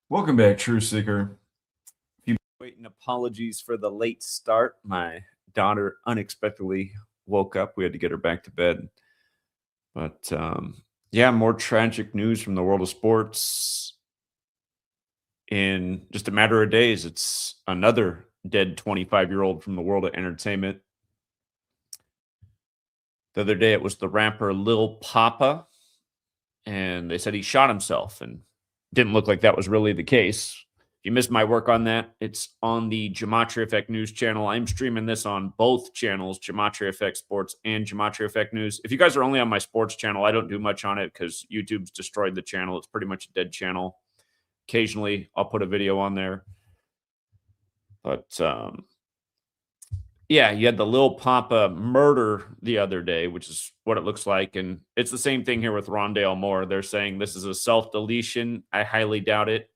Welcome back, True Seeker. Waiting apologies for the late start. My daughter unexpectedly woke up. We had to get her back to bed. But yeah, more tragic news from the world of sports. In just a matter of days, it's another dead 25-year-old from the world of entertainment. The other day, it was the rapper Lil Papa, and they said he shot himself, and didn't look like that was really the case. If you missed my work on that, it's on the GematriaEffectNews channel. I'm streaming this on both channels, Gematria Effect Sports and Gematria Effect News. If you guys are only on my sports channel, I don't do much on it because YouTube's destroyed the channel. It's pretty much a dead channel. Occasionally, I'll put a video on there. But yeah, you had the Lil Papa murder the other day, which is what it looks like. And it's the same thing here with Rondale Moore. They're saying this is a self-deletion. I highly doubt it.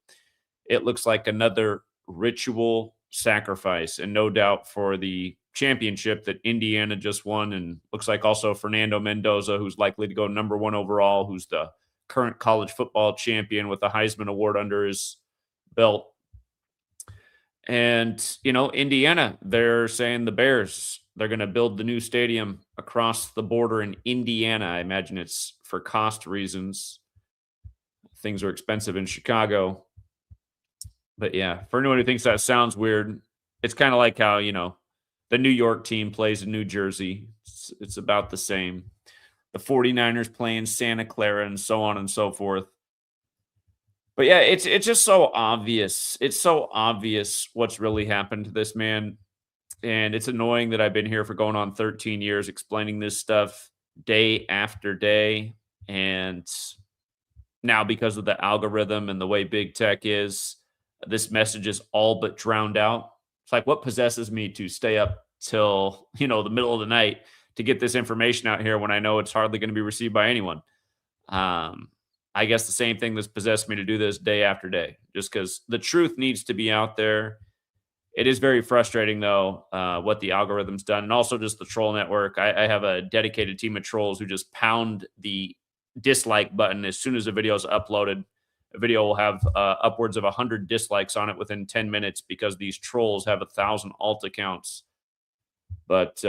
It looks like another ritual sacrifice, and no doubt for the championship that Indiana just won. And looks like also Fernando Mendoza, who's likely to go #1 overall, who's the current college football champion with the Heisman Award under his belt. And, Indiana, they're saying the Bears, they're going to build the new stadium across the border in Indiana. I imagine it's for cost reasons. Things are expensive in Chicago. But yeah, for anyone who thinks that sounds weird, it's kind of like how, the New York team plays in New Jersey. It's about the same. The 49ers play in Santa Clara and so on and so forth. But yeah, it's just so obvious. It's so obvious what's really happened to this man. And it's annoying that I've been here for going on 13 years explaining this stuff day after day. And now, because of the algorithm and the way big tech is, this message is all but drowned out. It's like, what possesses me to stay up till, the middle of the night to get this information out here when I know it's hardly going to be received by anyone? I guess the same thing that's possessed me to do this day after day, just because the truth needs to be out there. It is very frustrating, though, what the algorithm's done, and also just the troll network. I have a dedicated team of trolls who just pound the dislike button as soon as a video is uploaded. A video will have upwards of 100 dislikes on it within 10 minutes because these trolls have 1,000 alt accounts. But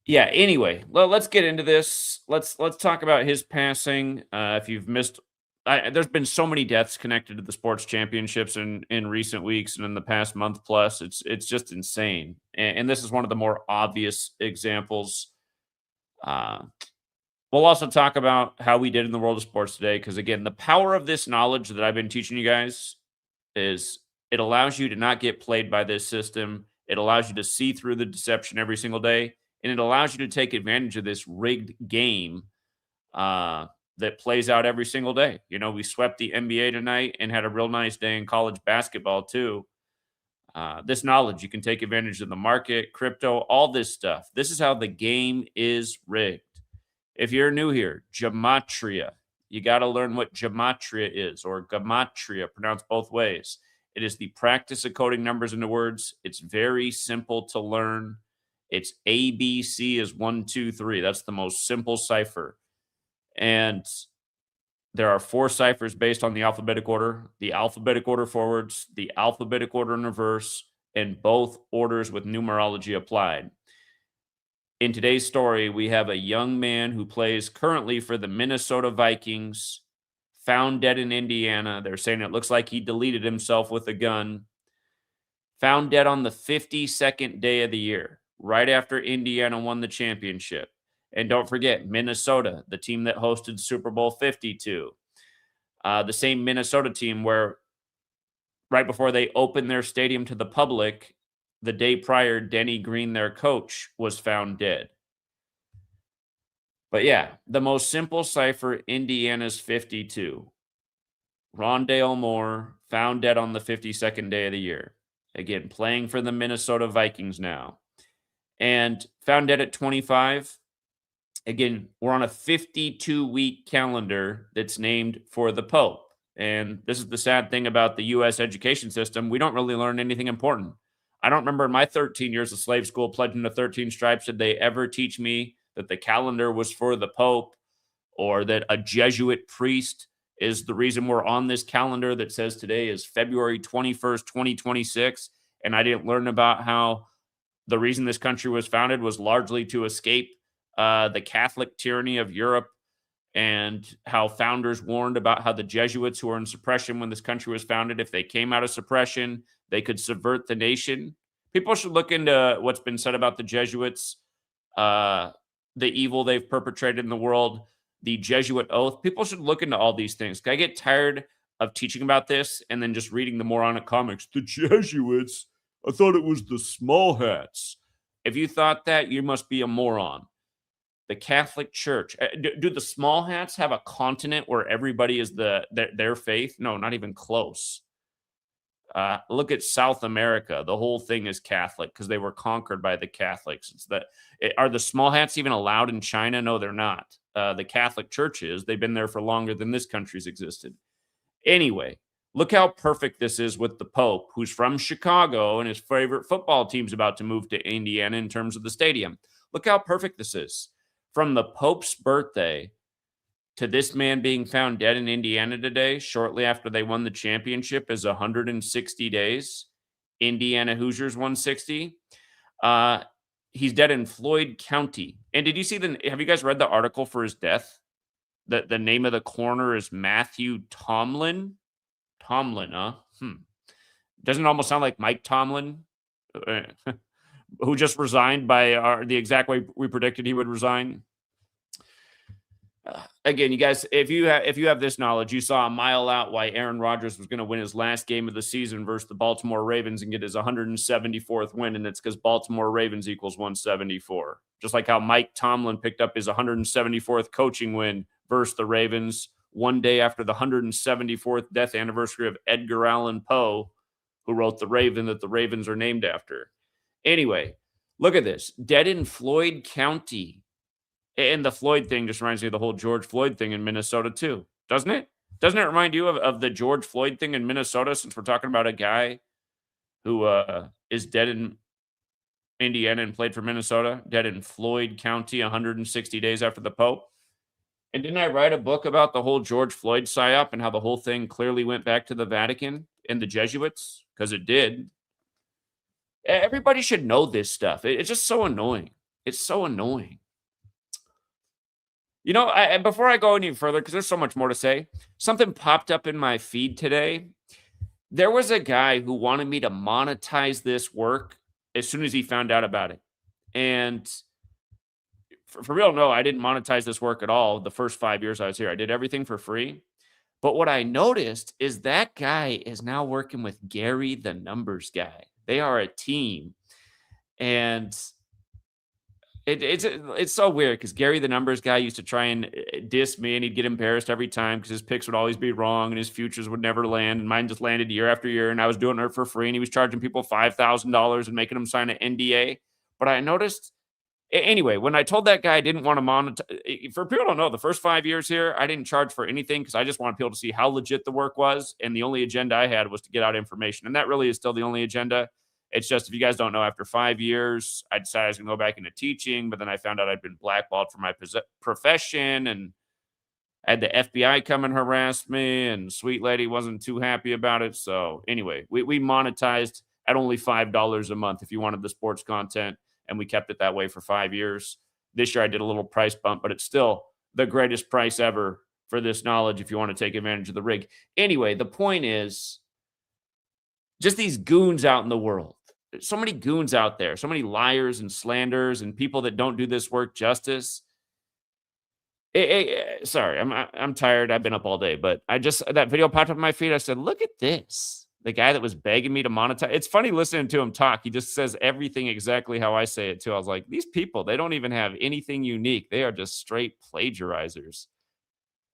yeah, anyway, well, let's get into this. Let's talk about his passing. If you've missed, there's been so many deaths connected to the sports championships in recent weeks and in the past month plus. It's just insane, and this is one of the more obvious examples. We'll also talk about how we did in the world of sports today, because again, the power of this knowledge that I've been teaching you guys is it allows you to not get played by this system. It allows you to see through the deception every single day. And it allows you to take advantage of this rigged game that plays out every single day. We swept the NBA tonight and had a real nice day in college basketball too. This knowledge, you can take advantage of the market, crypto, all this stuff. This is how the game is rigged. If you're new here, Gematria, you got to learn what Gematria is, or Gematria, pronounced both ways. It is the practice of coding numbers into words. It's very simple to learn. It's ABC is 1, 2, 3. That's the most simple cipher. And there are 4 ciphers based on the alphabetic order: the alphabetic order forwards, the alphabetic order in reverse, and both orders with numerology applied. In today's story, we have a young man who plays currently for the Minnesota Vikings, found dead in Indiana. They're saying it looks like he deleted himself with a gun. Found dead on the 52nd day of the year, right after Indiana won the championship. And don't forget, Minnesota, the team that hosted Super Bowl 52. The same Minnesota team where right before they opened their stadium to the public, the day prior, Denny Green, their coach, was found dead. But yeah, the most simple cipher, Indiana's 52. Rondale Moore, found dead on the 52nd day of the year. Again, playing for the Minnesota Vikings now. And found dead at 25. Again, we're on a 52-week calendar that's named for the Pope. And this is the sad thing about the U.S. education system. We don't really learn anything important. I don't remember in my 13 years of slave school pledging to 13 stripes, did they ever teach me that the calendar was for the Pope, or that a Jesuit priest is the reason we're on this calendar that says today is February 21st, 2026. And I didn't learn about how the reason this country was founded was largely to escape the Catholic tyranny of Europe, and how founders warned about how the Jesuits, who were in suppression when this country was founded, if they came out of suppression, they could subvert the nation. People should look into what's been said about the Jesuits, uh, the evil they've perpetrated in the world, the Jesuit oath. People should look into all these things. I get tired of teaching about this and then just reading the moronic comics. The Jesuits, I thought it was the small hats. If you thought that, you must be a moron. The Catholic Church. Do the small hats have a continent where everybody is their faith? No, not even close. Look at South America. The whole thing is Catholic because they were conquered by the Catholics. Are the small hats even allowed in China? No, they're not. The Catholic Church is. They've been there for longer than this country's existed. Anyway, look how perfect this is with the Pope, who's from Chicago, and his favorite football team's about to move to Indiana in terms of the stadium. Look how perfect this is. From the Pope's birthday to this man being found dead in Indiana today, shortly after they won the championship, is 160 days. Indiana Hoosiers 160. He's dead in Floyd County. And did you see have you guys read the article for his death? The name of the coroner is Matthew Tomlin. Tomlin, huh? Doesn't it almost sound like Mike Tomlin? Who just resigned by the exact way we predicted he would resign. Again, you guys, if you have this knowledge, you saw a mile out why Aaron Rodgers was going to win his last game of the season versus the Baltimore Ravens and get his 174th win, and it's because Baltimore Ravens equals 174. Just like how Mike Tomlin picked up his 174th coaching win versus the Ravens one day after the 174th death anniversary of Edgar Allan Poe, who wrote The Raven that the Ravens are named after. Anyway, look at this. Dead in Floyd County. And the Floyd thing just reminds me of the whole George Floyd thing in Minnesota, too. Doesn't it? Doesn't it remind you of the George Floyd thing in Minnesota, since we're talking about a guy who is dead in Indiana and played for Minnesota? Dead in Floyd County 160 days after the Pope. And didn't I write a book about the whole George Floyd psyop and how the whole thing clearly went back to the Vatican and the Jesuits? Because it did. Everybody should know this stuff. It's just so annoying. It's so annoying. You know, before I go any further, because there's so much more to say, something popped up in my feed today. There was a guy who wanted me to monetize this work as soon as he found out about it. And for real, no, I didn't monetize this work at all the first 5 years I was here. I did everything for free. But what I noticed is that guy is now working with Gary, the numbers guy. They are a team. And it's so weird because Gary, the numbers guy, used to try and diss me, and he'd get embarrassed every time because his picks would always be wrong and his futures would never land. And mine just landed year after year. And I was doing it for free. And he was charging people $5,000 and making them sign an NDA. But I noticed, anyway, when I told that guy I didn't want to monetize, for people who don't know, the first 5 years here, I didn't charge for anything because I just wanted people to see how legit the work was. And the only agenda I had was to get out information. And that really is still the only agenda. It's just, if you guys don't know, after 5 years, I decided I was going to go back into teaching, but then I found out I'd been blackballed from my profession, and I had the FBI come and harass me, and Sweet Lady wasn't too happy about it. So anyway, we monetized at only $5 a month if you wanted the sports content, and we kept it that way for 5 years. This year I did a little price bump, but it's still the greatest price ever for this knowledge if you want to take advantage of the rig. Anyway, the point is just these goons out in the world. There's so many goons out there, so many liars and slanders and people that don't do this work justice. Sorry, I'm tired. I've been up all day, but that video popped up on my feed. I said, look at this. The guy that was begging me to monetize. It's funny listening to him talk. He just says everything exactly how I say it too. I was like, these people, they don't even have anything unique. They are just straight plagiarizers.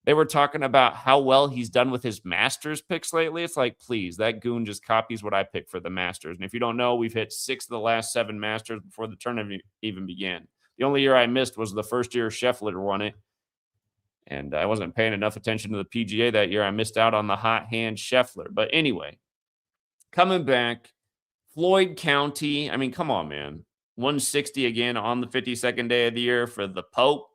They were talking about how well he's done with his Masters picks lately. It's like, please, that goon just copies what I pick for the Masters. And if you don't know, we've hit 6 of the last 7 Masters before the tournament even began. The only year I missed was the first year Scheffler won it. And I wasn't paying enough attention to the PGA that year. I missed out on the hot hand Scheffler. But anyway, coming back, Floyd County. I mean, come on, man. 160 again on the 52nd day of the year for the Pope.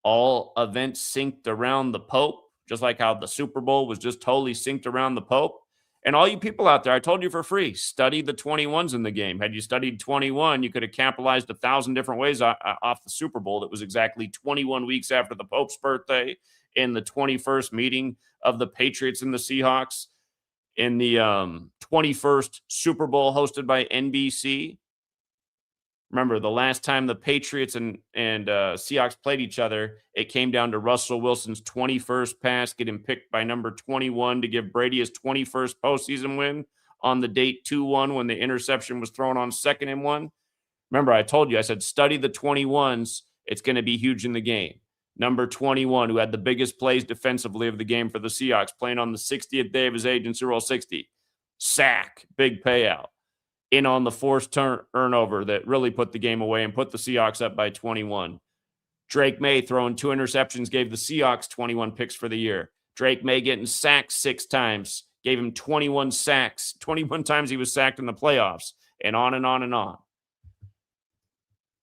all events synced around the Pope, just like how the Super Bowl was just totally synced around the Pope. And all you people out there, I told you for free, study the 21s in the game. Had you studied 21, you could have capitalized 1,000 different ways off the Super Bowl. That was exactly 21 weeks after the Pope's birthday, in the 21st meeting of the Patriots and the Seahawks, in the 21st Super Bowl hosted by NBC. Remember, the last time the Patriots and Seahawks played each other, it came down to Russell Wilson's 21st pass, getting picked by number 21 to give Brady his 21st postseason win on the date 2-1 when the interception was thrown on 2nd and 1. Remember, I told you, I said, study the 21s. It's going to be huge in the game. Number 21, who had the biggest plays defensively of the game for the Seahawks, playing on the 60th day of his age in Super Bowl 60. Sack, big payout. In on the forced turnover that really put the game away and put the Seahawks up by 21. Drake May throwing 2 interceptions gave the Seahawks 21 picks for the year. Drake May getting sacked 6 times gave him 21 sacks. 21 times he was sacked in the playoffs, and on and on and on.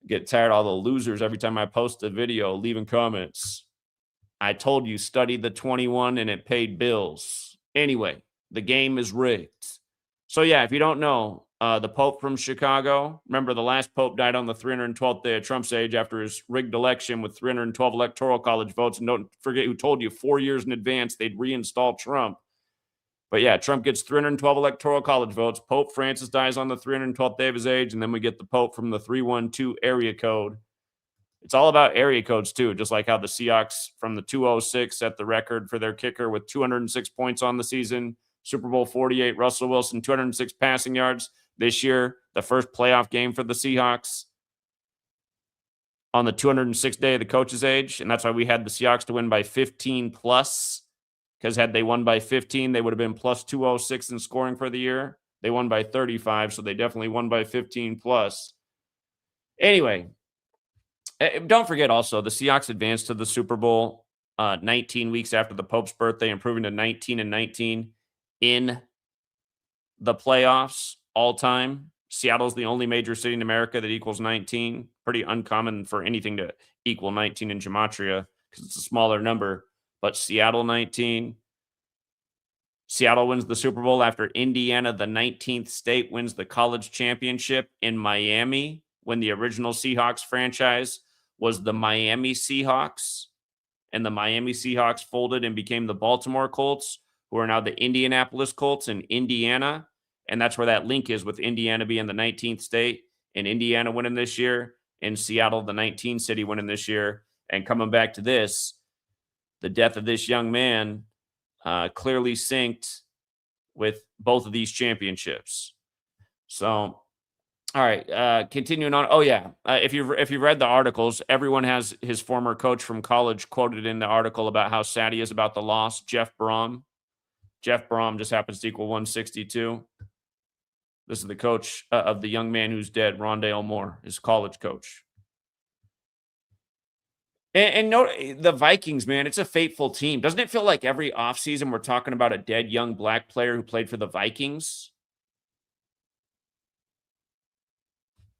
Get tired of all the losers every time I post a video leaving comments. I told you, study the 21 and it paid bills. Anyway, the game is rigged. So yeah, if you don't know, the Pope from Chicago, remember the last Pope died on the 312th day of Trump's age after his rigged election with 312 electoral college votes. And don't forget who told you 4 years in advance they'd reinstall Trump. But yeah, Trump gets 312 electoral college votes. Pope Francis dies on the 312th day of his age. And then we get the Pope from the 312 area code. It's all about area codes too, just like how the Seahawks from the 206 set the record for their kicker with 206 points on the season. Super Bowl 48, Russell Wilson, 206 passing yards. This year, the first playoff game for the Seahawks on the 206th day of the coach's age. And that's why we had the Seahawks to win by 15 plus, because had they won by 15, they would have been plus 206 in scoring for the year. They won by 35, so they definitely won by 15 plus. Anyway, don't forget also, the Seahawks advanced to the Super Bowl 19 weeks after the Pope's birthday, improving to 19-19 in the playoffs all time. Seattle's the only major city in America that equals 19. Pretty uncommon for anything to equal 19 in Gematria because it's a smaller number. But Seattle 19. Seattle wins the Super Bowl after Indiana, the 19th state, wins the college championship in Miami when the original Seahawks franchise was the Miami Seahawks. And the Miami Seahawks folded and became the Baltimore Colts, who are now the Indianapolis Colts in Indiana. And that's where that link is with Indiana being the 19th state and Indiana winning this year and Seattle, the 19th city, winning this year. And coming back to this, the death of this young man clearly synced with both of these championships. So, all right, continuing on. Oh, yeah. If you've read the articles, everyone has his former coach from college quoted in the article about how sad he is about the loss, Jeff Brom. Jeff Brom just happens to equal 162. This is the coach of the young man who's dead, Rondale Moore, his college coach. And note the Vikings, man, it's a fateful team. Doesn't it feel like every offseason we're talking about a dead young black player who played for the Vikings?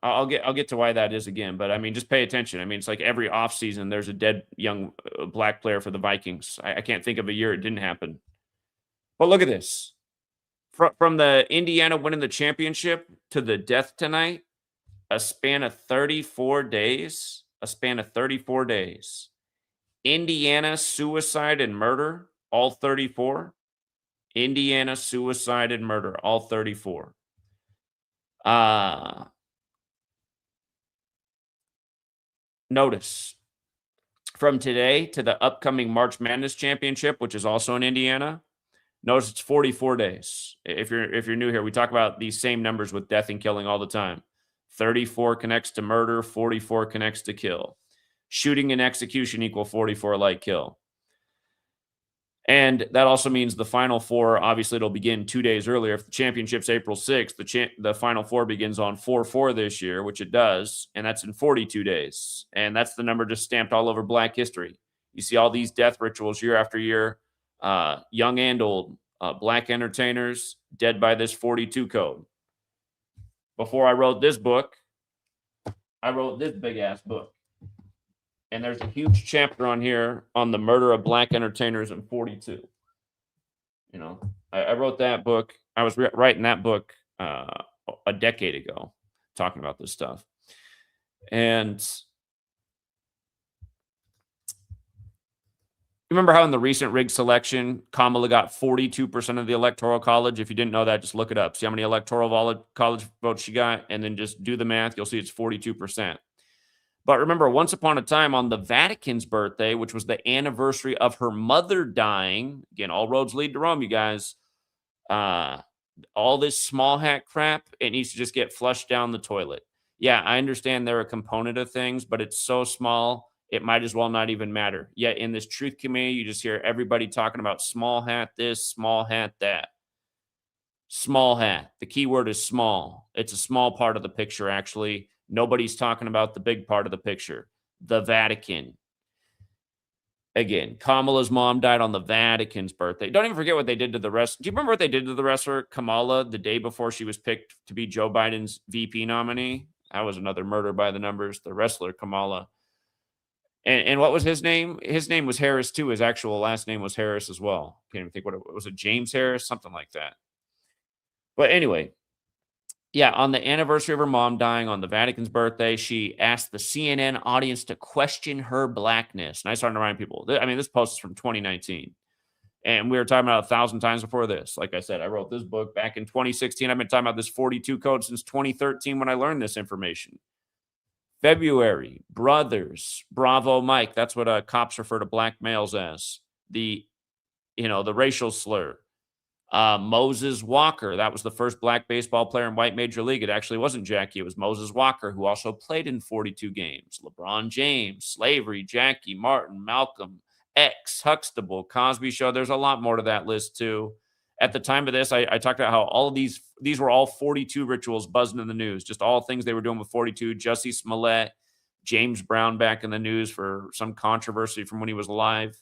I'll get to why that is again, but I mean, just pay attention. I mean, it's like every offseason there's a dead young black player for the Vikings. I can't think of a year it didn't happen. But look at this. From the Indiana winning the championship to the death tonight, a span of 34 days. A span of 34 days. Indiana suicide and murder, all 34. Indiana suicide and murder, all 34. Notice, from today to the upcoming March Madness Championship, which is also in Indiana, notice it's 44 days. If you're new here, we talk about these same numbers with death and killing all the time. 34 connects to murder, 44 connects to kill. Shooting and execution equal 44 like kill. And that also means the Final Four, obviously it'll begin 2 days earlier. If the championship's April 6th, the Final Four begins on 4/4 this year, which it does, and that's in 42 days. And that's the number just stamped all over Black history. You see all these death rituals year after year, young and old, Black entertainers dead by this 42 code. Before I wrote this book, I wrote this big-ass book. And there's a huge chapter on here on the murder of black entertainers in 42. You know, I wrote that book. I was writing that book a decade ago, talking about this stuff. And remember how in the recent rig selection, Kamala got 42% of the electoral college? If you didn't know that, just look it up. See how many electoral college votes she got, and then just do the math. You'll see it's 42%. But remember, once upon a time on the Vatican's birthday, which was the anniversary of her mother dying, again, all roads lead to Rome, you guys, all this small hat crap, it needs to just get flushed down the toilet. Yeah, I understand they're a component of things, but it's so small, it might as well not even matter. Yet in this truth community, you just hear everybody talking about small hat this, small hat that. Small hat. The key word is small. It's a small part of the picture, actually. Nobody's talking about the big part of the picture, the Vatican. Again, Kamala's mom died on the Vatican's birthday. Don't even forget what they did to the rest. Do you remember what they did to the wrestler Kamala the day before she was picked to be Joe Biden's VP nominee? That was another murder by the numbers. The wrestler Kamala. And what was his name? His name was Harris, too. His actual last name was Harris as well. Can't even think what it was. It James Harris? Something like that. But anyway, yeah, on the anniversary of her mom dying on the Vatican's birthday, she asked the CNN audience to question her blackness. And I started to remind people, I mean, this post is from 2019. And we were talking about 1,000 times before this. Like I said, I wrote this book back in 2016. I've been talking about this 42 code since 2013 when I learned this information. February, brothers, Bravo Mike. That's what cops refer to black males as. The racial slur. Moses Walker. That was the first black baseball player in white major league. It actually wasn't Jackie. It was Moses Walker, who also played in 42 games. LeBron James, slavery, Jackie, Martin, Malcolm, X, Huxtable, Cosby Show. There's a lot more to that list, too. At the time of this, I talked about how all of these were all 42 rituals buzzing in the news, just all things they were doing with 42. Jussie Smollett, James Brown back in the news for some controversy from when he was alive.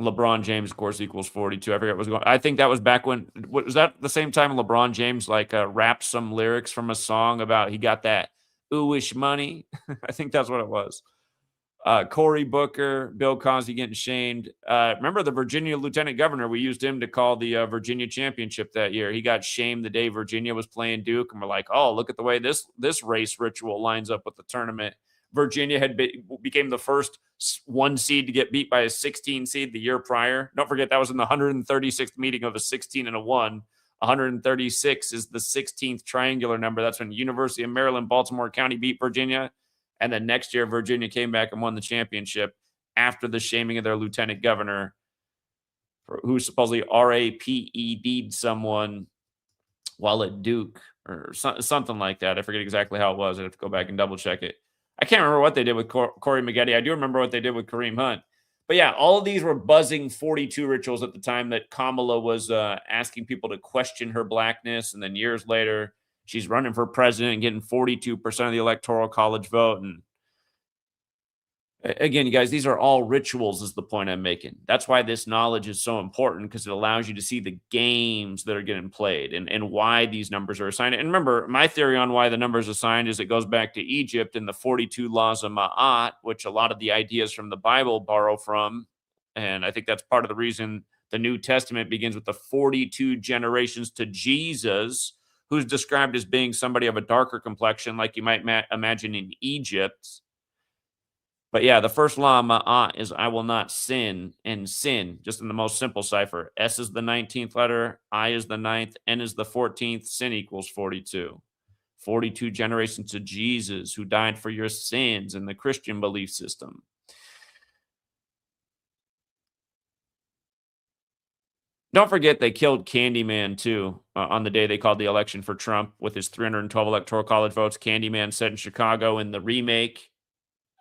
LeBron James, of course, equals 42. I forget what was going on. I think that was back when, was that the same time LeBron James rapped some lyrics from a song about he got that ooish money? I think that's what it was. Cory Booker, Bill Cosby getting shamed. Remember the Virginia lieutenant governor? We used him to call the Virginia championship that year. He got shamed the day Virginia was playing Duke, and we're like, oh, look at the way this race ritual lines up with the tournament. Virginia became the first 1 seed to get beat by a 16 seed the year prior. Don't forget that was in the 136th meeting of a 16 and a 1. 136 is the 16th triangular number. That's when University of Maryland, Baltimore County beat Virginia. And then next year, Virginia came back and won the championship after the shaming of their lieutenant governor, who supposedly RAPED'd someone while at Duke or something like that. I forget exactly how it was. I'd have to go back and double check it. I can't remember what they did with Corey Maggette. I do remember what they did with Kareem Hunt. But yeah, all of these were buzzing 42 rituals at the time that Kamala was asking people to question her blackness. And then years later, she's running for president and getting 42% of the electoral college vote. And again, you guys, these are all rituals is the point I'm making. That's why this knowledge is so important, because it allows you to see the games that are getting played and why these numbers are assigned. And remember, my theory on why the numbers are assigned is it goes back to Egypt and the 42 laws of Ma'at, which a lot of the ideas from the Bible borrow from. And I think that's part of the reason the New Testament begins with the 42 generations to Jesus, who's described as being somebody of a darker complexion, like you might imagine in Egypt. But yeah, the first law of Ma'at is I will not sin, and sin, just in the most simple cipher. S is the 19th letter, I is the 9th, N is the 14th, sin equals 42. 42 generations to Jesus, who died for your sins in the Christian belief system. Don't forget they killed Candyman, too, on the day they called the election for Trump with his 312 electoral college votes. Candyman set in Chicago in the remake.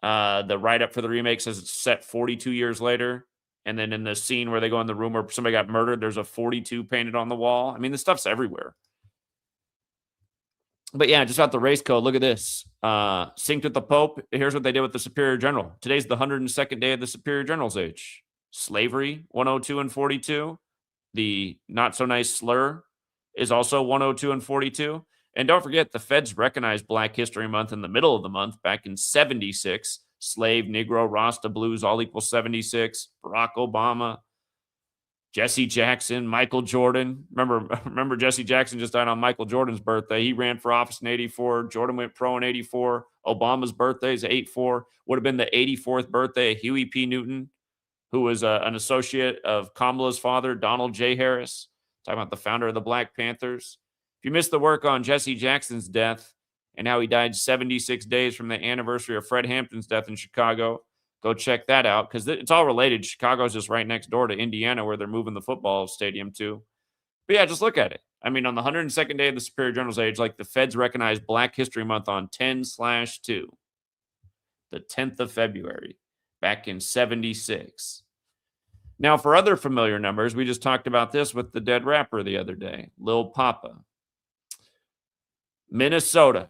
The write-up for the remake says it's set 42 years later. And then in the scene where they go in the room where somebody got murdered, there's a 42 painted on the wall. I mean, this stuff's everywhere. But yeah, just about the race code. Look at this. Synced with the Pope. Here's what they did with the Superior General. Today's the 102nd day of the Superior General's age. Slavery, 102 and 42. The not so nice slur is also 102 and 42. And don't forget, the feds recognized Black History Month in the middle of the month back in 76. Slave, Negro, Rasta, Blues, all equal 76. Barack Obama, Jesse Jackson, Michael Jordan. Remember Jesse Jackson just died on Michael Jordan's birthday. He ran for office in 84. Jordan went pro in 84. Obama's birthday is 84. Would have been the 84th birthday of Huey P. Newton, who was an associate of Kamala's father, Donald J. Harris. Talking about the founder of the Black Panthers. If you missed the work on Jesse Jackson's death and how he died 76 days from the anniversary of Fred Hampton's death in Chicago, go check that out because it's all related. Chicago's just right next door to Indiana where they're moving the football stadium to. But yeah, just look at it. I mean, on the 102nd day of the Superior General's Age, like the feds recognized Black History Month on 10/2, the 10th of February, back in 76. Now, for other familiar numbers, we just talked about this with the dead rapper the other day, Lil Papa. Minnesota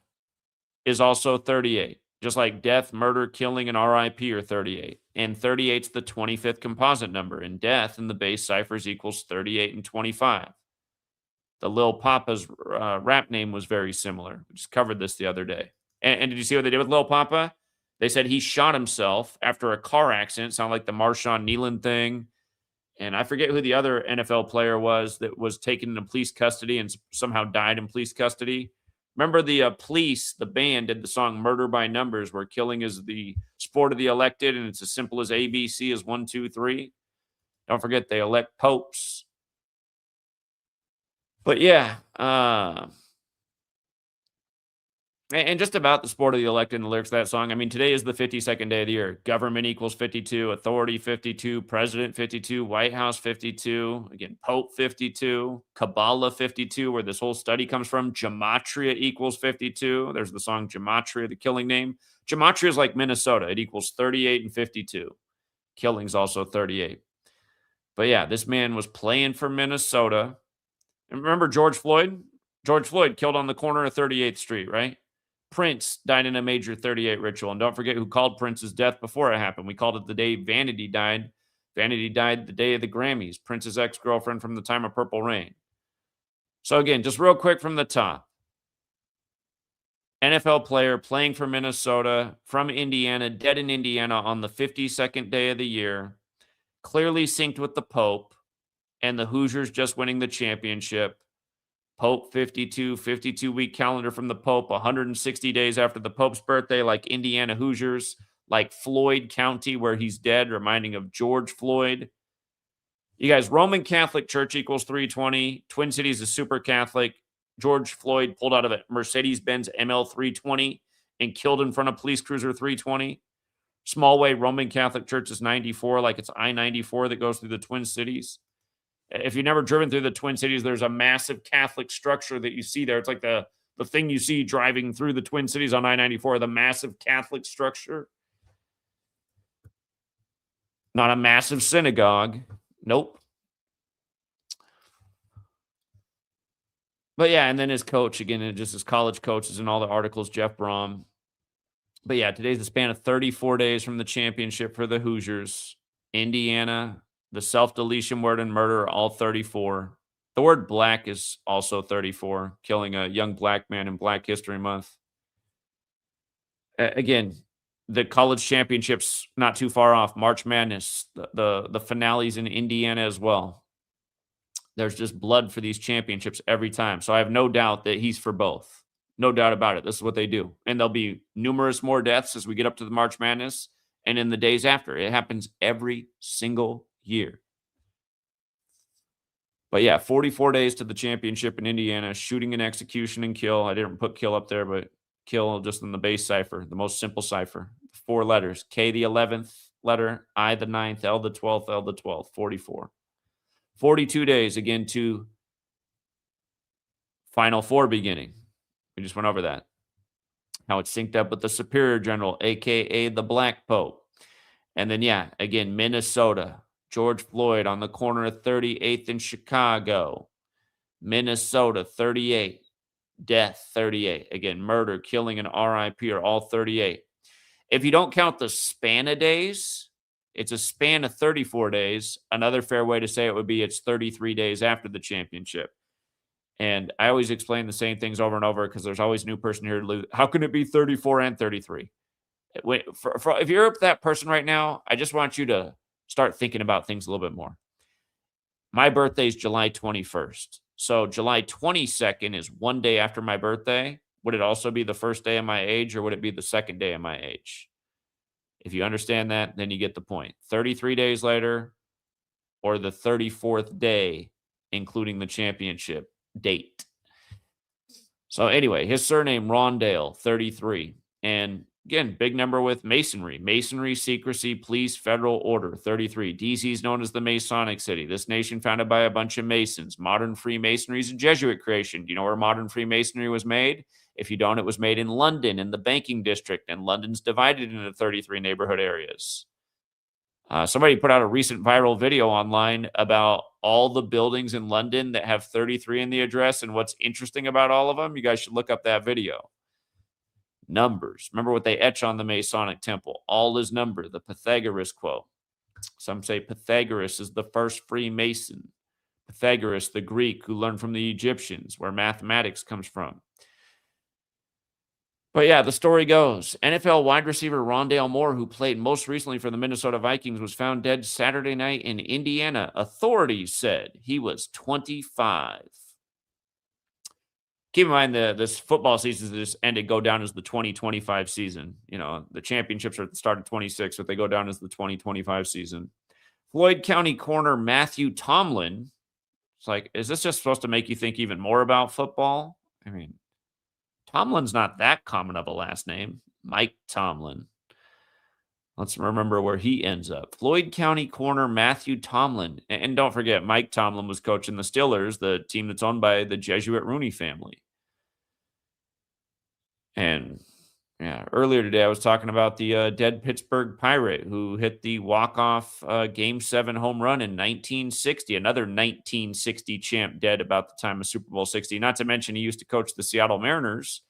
is also 38. Just like death, murder, killing, and RIP are 38. And 38 is the 25th composite number. And death in the base ciphers equals 38 and 25. The Lil Papa's rap name was very similar. We just covered this the other day. And did you see what they did with Lil Papa? They said he shot himself after a car accident. Sound like the Marshawn Nealon thing. And I forget who the other NFL player was that was taken into police custody and somehow died in police custody. Remember the Police, the band, did the song Murder by Numbers, where killing is the sport of the elected, and it's as simple as ABC is 1, 2, 3. Don't forget, they elect popes. But yeah, and just about the sport of the elected and the lyrics of that song. I mean, today is the 52nd day of the year. Government equals 52, authority 52, president 52, White House 52, again, Pope 52, Kabbalah 52, where this whole study comes from. Gematria equals 52. There's the song Gematria, the killing name. Gematria is like Minnesota. It equals 38 and 52. Killing's also 38. But yeah, this man was playing for Minnesota. And remember George Floyd? George Floyd killed on the corner of 38th Street, right? Prince died in a major 38 ritual. And don't forget who called Prince's death before it happened. We called it the day Vanity died. Vanity died the day of the Grammys. Prince's ex-girlfriend from the time of Purple Rain. So again, just real quick from the top. NFL player playing for Minnesota from Indiana, dead in Indiana on the 52nd day of the year. Clearly synced with the Pope and the Hoosiers just winning the championship. Pope 52, 52-week calendar from the Pope, 160 days after the Pope's birthday, like Indiana Hoosiers, like Floyd County, where he's dead, reminding of George Floyd. You guys, Roman Catholic Church equals 320. Twin Cities is super Catholic. George Floyd pulled out of a Mercedes-Benz ML 320 and killed in front of police cruiser 320. Small way, Roman Catholic Church is 94, like it's I-94 that goes through the Twin Cities. If you've never driven through the Twin Cities, there's a massive Catholic structure that you see there. It's like the thing you see driving through the Twin Cities on I-94, the massive Catholic structure. Not a massive synagogue. Nope. But yeah, and then his coach, again, just his college coaches in all the articles, Jeff Brom. But yeah, today's the span of 34 days from the championship for the Hoosiers. Indiana, the self-deletion word and murder are all 34. The word black is also 34, killing a young black man in Black History Month. Again, the college championships not too far off. March Madness, the finales in Indiana as well. There's just blood for these championships every time. So I have no doubt that he's for both. No doubt about it. This is what they do. And there'll be numerous more deaths as we get up to the March Madness and in the days after. It happens every single year. But yeah, 44 days to the championship in Indiana, shooting and execution and kill. I didn't put kill up there, but kill just in the base cipher, the most simple cipher. 4 letters, K the 11th letter, I the 9th, L the 12th, L the 12th, 44. 42 days again to Final Four beginning. We just went over that. How it's synced up with the Superior General, a.k.a. the Black Pope. And then, yeah, again, Minnesota. George Floyd on the corner of 38th in Chicago. Minnesota, 38. Death, 38. Again, murder, killing, and RIP are all 38. If you don't count the span of days, it's a span of 34 days. Another fair way to say it would be it's 33 days after the championship. And I always explain the same things over and over because there's always a new person here to lose. How can it be 34 and 33? Wait, if you're that person right now, I just want you to start thinking about things a little bit more. My birthday is July 21st. So July 22nd is one day after my birthday. Would it also be the first day of my age, or would it be the second day of my age? If you understand that, then you get the point. 33 days later, or the 34th day, including the championship date. So anyway, his surname, Rondale, 33. And again, big number with masonry. Masonry, secrecy, police, federal order, 33. DC is known as the Masonic City. This nation founded by a bunch of Masons. Modern Freemasonry is a Jesuit creation. Do you know where modern Freemasonry was made? If you don't, it was made in London, in the banking district, and London's divided into 33 neighborhood areas. Somebody put out a recent viral video online about all the buildings in London that have 33 in the address and what's interesting about all of them. You guys should look up that video. Numbers. Remember what they etch on the Masonic temple. All is number, the Pythagoras quote. Some say Pythagoras is the first Freemason. Pythagoras, the Greek who learned from the Egyptians, where mathematics comes from. But yeah, the story goes, NFL wide receiver Rondale Moore, who played most recently for the Minnesota Vikings, was found dead Saturday night in Indiana. Authorities said he was 25. Keep in mind, this football season just ended go down as the 2025 season. You know, the championships are at the start of 26, but they go down as the 2025 season. Floyd County corner Matthew Tomlin. It's like, is this just supposed to make you think even more about football? I mean, Tomlin's not that common of a last name. Mike Tomlin. Let's remember where he ends up. Floyd County corner Matthew Tomlin. And don't forget, Mike Tomlin was coaching the Steelers, the team that's owned by the Jesuit Rooney family. And yeah, earlier today I was talking about the dead Pittsburgh Pirate who hit the walk-off Game 7 home run in 1960. Another 1960 champ dead about the time of Super Bowl 60. Not to mention he used to coach the Seattle Mariners.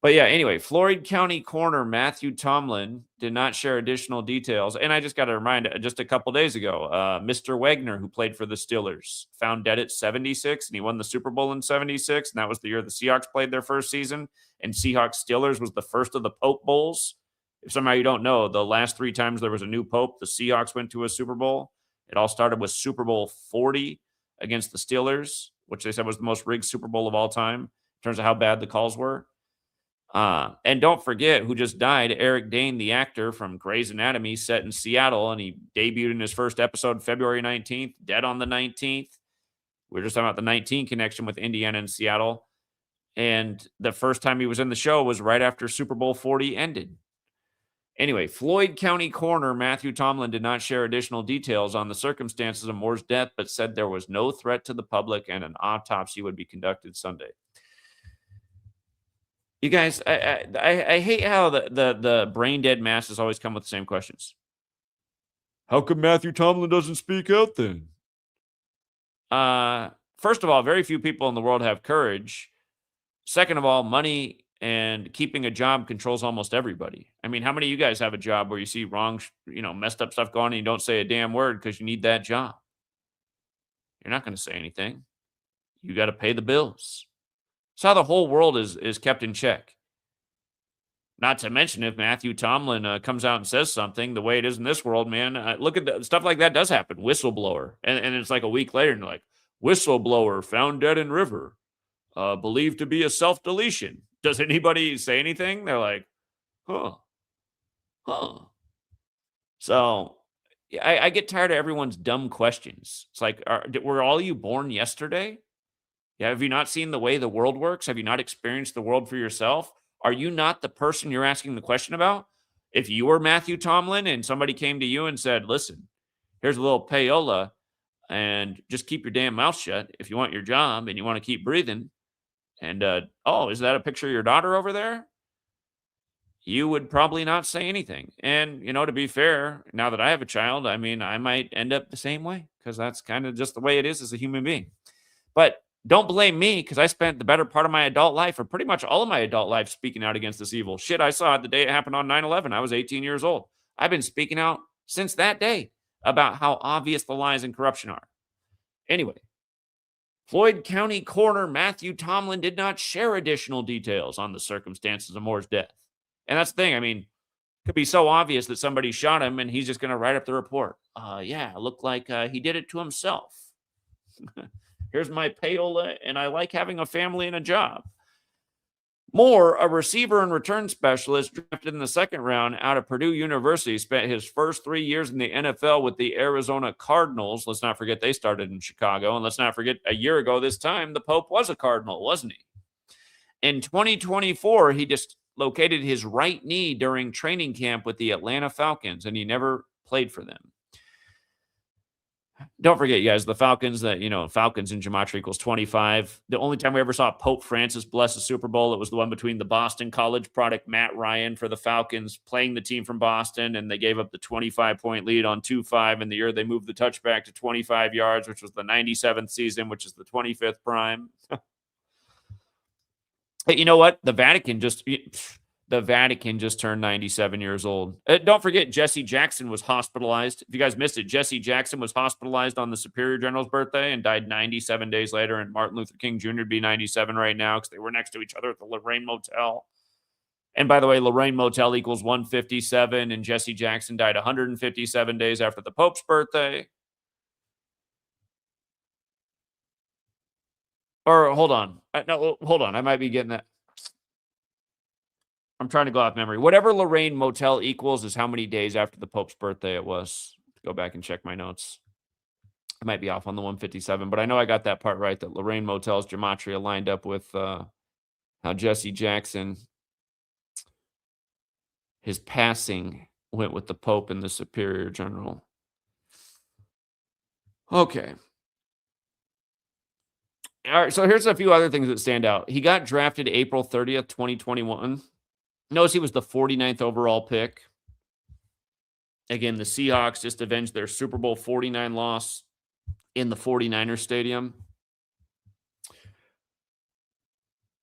But yeah, anyway, Floyd County corner Matthew Tomlin did not share additional details. And I just got to remind, just a couple days ago, Mr. Wagner, who played for the Steelers, found dead at 76, and he won the Super Bowl in 76. And that was the year the Seahawks played their first season. And Seahawks-Steelers was the first of the Pope Bowls. If somehow you don't know, the last 3 times there was a new Pope, the Seahawks went to a Super Bowl. It all started with Super Bowl 40 against the Steelers, which they said was the most rigged Super Bowl of all time in terms of how bad the calls were. And don't forget who just died, Eric Dane, the actor from Grey's Anatomy, set in Seattle, and he debuted in his first episode February 19th, dead on the 19th. We were just talking about the 19 connection with Indiana and Seattle. And the first time he was in the show was right after Super Bowl 40 ended. Anyway, Floyd County coroner Matthew Tomlin did not share additional details on the circumstances of Moore's death, but said there was no threat to the public and an autopsy would be conducted Sunday. You guys, I hate how the brain dead masses always come with the same questions. How come Matthew Tomlin doesn't speak out then? First of all, very few people in the world have courage. Second of all, money and keeping a job controls almost everybody. I mean, how many of you guys have a job where you see wrong, messed up stuff going on and you don't say a damn word because you need that job? You're not going to say anything. You got to pay the bills. It's how the whole world is kept in check. Not to mention if Matthew Tomlin comes out and says something the way it is in this world, man, look at stuff like that does happen. Whistleblower. And it's like a week later and you're like, whistleblower found dead in river, believed to be a self-deletion. Does anybody say anything? They're like, huh. So I get tired of everyone's dumb questions. It's like, were all you born yesterday? Yeah, have you not seen the way the world works? Have you not experienced the world for yourself? Are you not the person you're asking the question about? If you were Matthew Tomlin and somebody came to you and said, listen, here's a little payola and just keep your damn mouth shut if you want your job and you want to keep breathing. And, is that a picture of your daughter over there? You would probably not say anything. And, to be fair, now that I have a child, I mean, I might end up the same way because that's kind of just the way it is as a human being. But don't blame me because I spent the better part of my adult life, or pretty much all of my adult life, speaking out against this evil. Shit, I saw it the day it happened on 9/11. I was 18 years old. I've been speaking out since that day about how obvious the lies and corruption are. Anyway, Floyd County Coroner Matthew Tomlin did not share additional details on the circumstances of Moore's death. And that's the thing. I mean, it could be so obvious that somebody shot him and he's just going to write up the report. Yeah, it looked like he did it to himself. Here's my payola, and I like having a family and a job. Moore, a receiver and return specialist drafted in the second round out of Purdue University, spent his first 3 years in the NFL with the Arizona Cardinals. Let's not forget they started in Chicago. And let's not forget a year ago this time, the Pope was a Cardinal, wasn't he? In 2024, he dislocated his right knee during training camp with the Atlanta Falcons, and he never played for them. Don't forget, you guys, the Falcons Falcons in Gematria equals 25. The only time we ever saw Pope Francis bless a Super Bowl, it was the one between the Boston College product Matt Ryan for the Falcons playing the team from Boston, and they gave up the 25-point lead on 2-5 in the year they moved the touchback to 25 yards, which was the 97th season, which is the 25th prime. Hey, you know what? The Vatican just turned 97 years old. Don't forget, Jesse Jackson was hospitalized. If you guys missed it, Jesse Jackson was hospitalized on the Superior General's birthday and died 97 days later. And Martin Luther King Jr. would be 97 right now because they were next to each other at the Lorraine Motel. And by the way, Lorraine Motel equals 157, and Jesse Jackson died 157 days after the Pope's birthday. Or hold on. No, hold on. I might be getting that. I'm trying to go off memory. Whatever Lorraine Motel equals is how many days after the Pope's birthday it was. Go back and check my notes. I might be off on the 157, but I know I got that part right, that Lorraine Motel's Gematria lined up with how Jesse Jackson, his passing went with the Pope and the Superior General. Okay. All right, so here's a few other things that stand out. He got drafted April 30th, 2021. Notice he was the 49th overall pick. Again, the Seahawks just avenged their Super Bowl 49 loss in the 49ers stadium.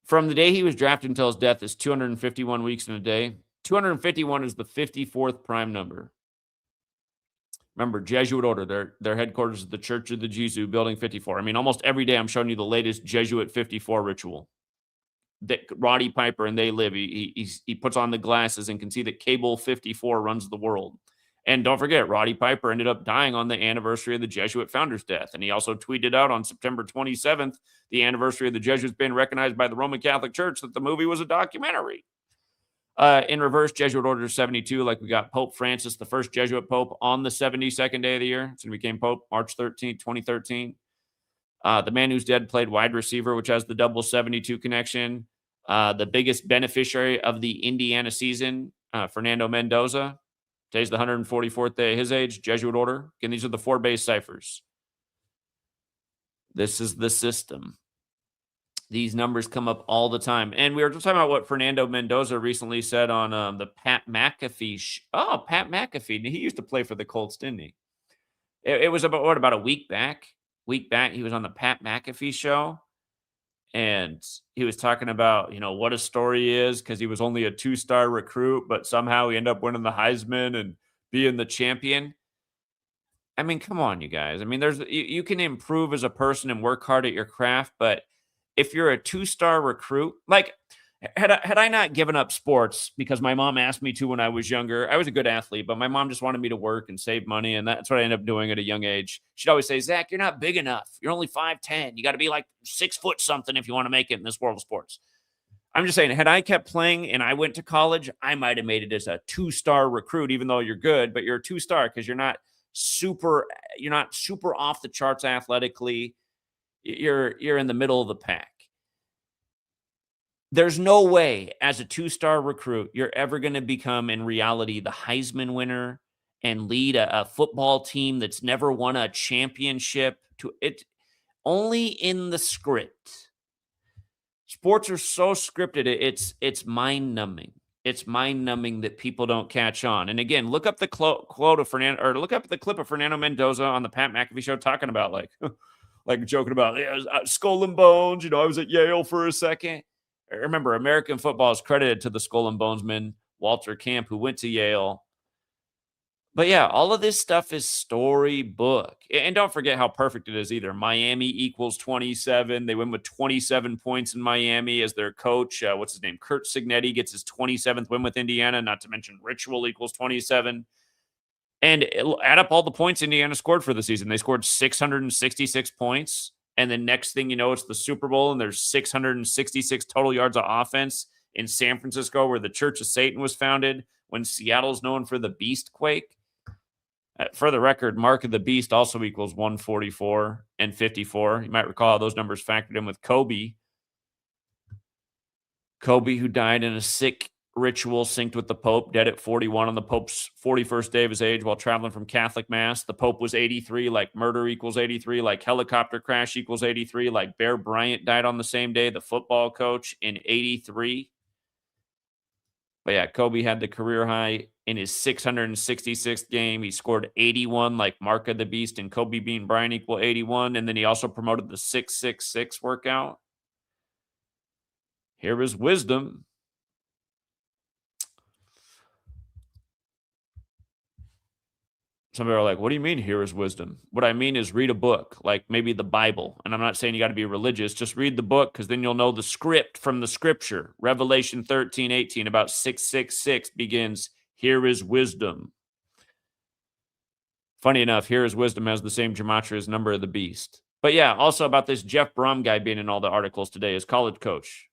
From the day he was drafted until his death is 251 weeks in a day. 251 is the 54th prime number. Remember, Jesuit order, their headquarters is the Church of the Jesu, Building 54. I mean, almost every day I'm showing you the latest Jesuit 54 ritual. That Roddy Piper and they live. He puts on the glasses and can see that Cable 54 runs the world. And don't forget, Roddy Piper ended up dying on the anniversary of the Jesuit founder's death. And he also tweeted out on September 27th, the anniversary of the Jesuits being recognized by the Roman Catholic Church, that the movie was a documentary. In reverse, Jesuit Order 72, like we got Pope Francis, the first Jesuit Pope, on the 72nd day of the year. So he became Pope March 13th, 2013. The man who's dead played wide receiver, which has the double 72 connection. The biggest beneficiary of the Indiana season, Fernando Mendoza. Today's the 144th day of his age, Jesuit Order. Again, these are the 4 base ciphers. This is the system. These numbers come up all the time. And we were just talking about what Fernando Mendoza recently said on the Pat McAfee. Pat McAfee. He used to play for the Colts, didn't he? It was about a week back. He was on the Pat McAfee show. And he was talking about, what a story is, because he was only a 2-star recruit, but somehow he ended up winning the Heisman and being the champion. I mean, come on, you guys. I mean, you can improve as a person and work hard at your craft, but if you're a 2-star recruit, like had I not given up sports because my mom asked me to when I was younger, I was a good athlete, but my mom just wanted me to work and save money, and that's what I ended up doing at a young age. She'd always say, Zach, you're not big enough. You're only 5'10". You got to be like 6 foot something if you want to make it in this world of sports. I'm just saying, had I kept playing and I went to college, I might have made it as a 2-star recruit, even though you're good, but you're a 2-star because you're not super off the charts athletically. You're in the middle of the pack. There's no way as a 2-star recruit you're ever going to become, in reality, the Heisman winner and lead a football team that's never won a championship. Only in the script. Sports are so scripted, it's mind-numbing. It's mind-numbing that people don't catch on. And again, look up the quote of Fernando, or look up the clip of Fernando Mendoza on the Pat McAfee show talking about like joking about skull and bones. I was at Yale for a second. Remember, American football is credited to the skull and bonesman, Walter Camp, who went to Yale. But yeah, all of this stuff is storybook. And don't forget how perfect it is either. Miami equals 27. They win with 27 points in Miami as their coach. What's his name? Kurt Signetti gets his 27th win with Indiana, not to mention Ritual equals 27. And add up all the points Indiana scored for the season. They scored 666 points. And then next thing you know, it's the Super Bowl, and there's 666 total yards of offense in San Francisco, where the Church of Satan was founded, when Seattle's known for the Beast Quake. For the record, Mark of the Beast also equals 144 and 54. You might recall how those numbers factored in with Kobe. Kobe, who died in a sick ritual synced with the Pope, dead at 41 on the Pope's 41st day of his age while traveling from Catholic Mass. The Pope was 83, like murder equals 83, like helicopter crash equals 83, like Bear Bryant died on the same day, the football coach, in 83. But yeah, Kobe had the career high in his 666th game. He scored 81 like Mark of the Beast, and Kobe being Bryant equal 81. And then he also promoted the 666 workout. Here is wisdom. Some people are like, what do you mean here is wisdom? What I mean is read a book, like maybe the Bible. And I'm not saying you got to be religious. Just read the book, because then you'll know the script from the scripture. Revelation 13:18 about 666 begins, here is wisdom. Funny enough, here is wisdom has the same gematria as number of the beast. But yeah, also about this Jeff Brom guy being in all the articles today, his college coach.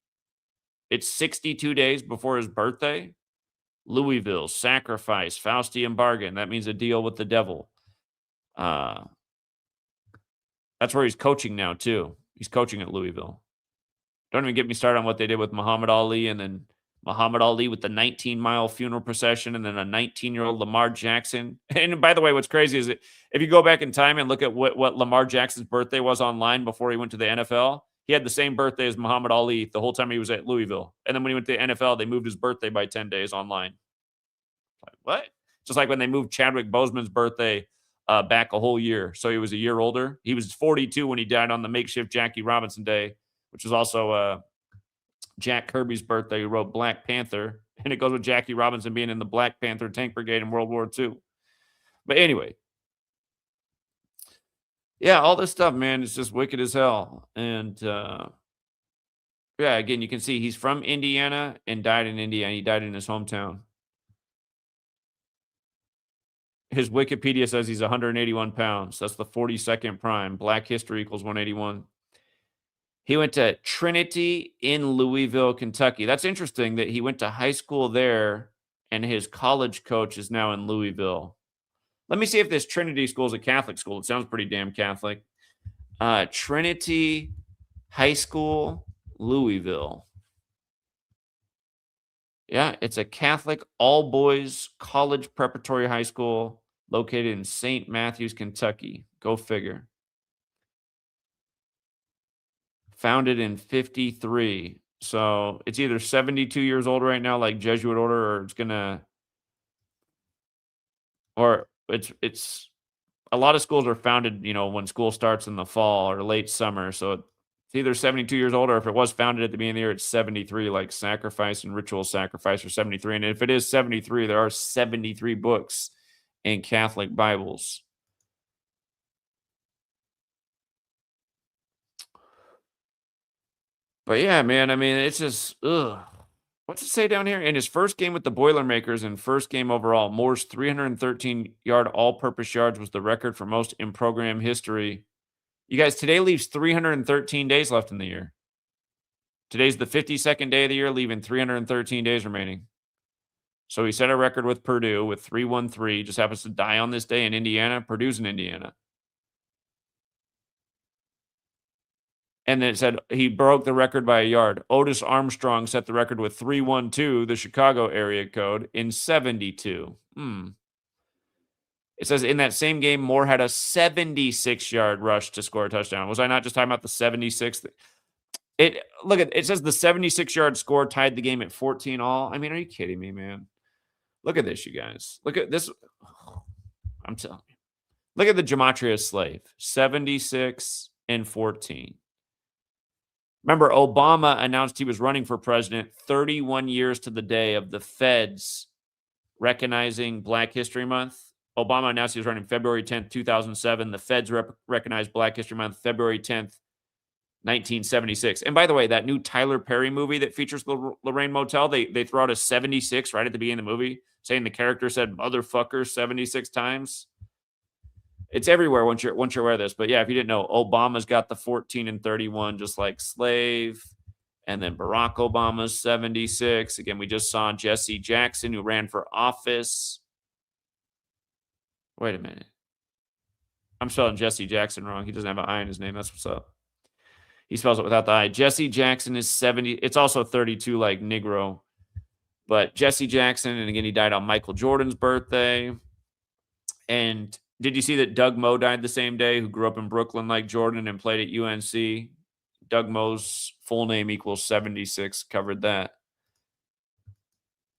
It's 62 days before his birthday. Louisville, sacrifice, Faustian bargain. That means a deal with the devil. That's where he's coaching now, too. He's coaching at Louisville. Don't even get me started on what they did with Muhammad Ali, and then Muhammad Ali with the 19-mile funeral procession, and then a 19-year-old Lamar Jackson. And by the way, what's crazy is that if you go back in time and look at what Lamar Jackson's birthday was online before he went to the NFL, he had the same birthday as Muhammad Ali the whole time he was at Louisville. And then when he went to the NFL, they moved his birthday by 10 days online. Like, what? Just like when they moved Chadwick Boseman's birthday back a whole year. So he was a year older. He was 42 when he died on the makeshift Jackie Robinson Day, which was also Jack Kirby's birthday, who wrote Black Panther. And it goes with Jackie Robinson being in the Black Panther tank brigade in World War II. But anyway, yeah, all this stuff, man, is just wicked as hell. And yeah, again, you can see he's from Indiana and died in Indiana. He died in his hometown. His Wikipedia says he's 181 pounds. That's the 42nd prime. Black history equals 181. He went to Trinity in Louisville, Kentucky. That's interesting that he went to high school there and his college coach is now in Louisville. Let me see if this Trinity school is a Catholic school. It sounds pretty damn Catholic. Trinity High School, Louisville. Yeah, it's a Catholic all-boys college preparatory high school located in St. Matthews, Kentucky. Go figure. Founded in 53. So it's either 72 years old right now, like Jesuit order, or it's a lot of schools are founded, when school starts in the fall or late summer. So it's either 72 years old, or if it was founded at the beginning of the year, it's 73, like sacrifice and ritual sacrifice are 73. And if it is 73, there are 73 books in Catholic Bibles. But yeah, man, I mean, it's just, ugh. What's it say down here? In his first game with the Boilermakers and first game overall, Moore's 313-yard all-purpose yards was the record for most in program history. You guys, today leaves 313 days left in the year. Today's the 52nd day of the year, leaving 313 days remaining. So he set a record with Purdue with 313. Just happens to die on this day in Indiana. Purdue's in Indiana. And then it said he broke the record by a yard. Otis Armstrong set the record with 312, the Chicago area code, in 72. It says in that same game, Moore had a 76-yard rush to score a touchdown. Was I not just talking about the 76th? It says the 76-yard score tied the game at 14 all. I mean, are you kidding me, man? Look at this, you guys. Look at this. I'm telling you. Look at the gematria slave. 76 and 14. Remember, Obama announced he was running for president 31 years to the day of the feds recognizing Black History Month Obama announced he was running February 10th, 2007. The feds recognized Black History Month February 10th, 1976. And by the way, that new Tyler Perry movie that features the Lorraine Motel, they throw out a 76 right at the beginning of the movie, saying the character said motherfucker 76 times. It's everywhere once you're aware of this. But yeah, if you didn't know, Obama's got the 14 and 31, just like slave. And then Barack Obama's 76. Again, we just saw Jesse Jackson, who ran for office. Wait a minute. I'm spelling Jesse Jackson wrong. He doesn't have an I in his name. That's what's up. He spells it without the I. Jesse Jackson is 70. It's also 32 like Negro. But Jesse Jackson, and again, he died on Michael Jordan's birthday. And did you see that Doug Moe died the same day, who grew up in Brooklyn like Jordan and played at UNC? Doug Moe's full name equals 76. Covered that.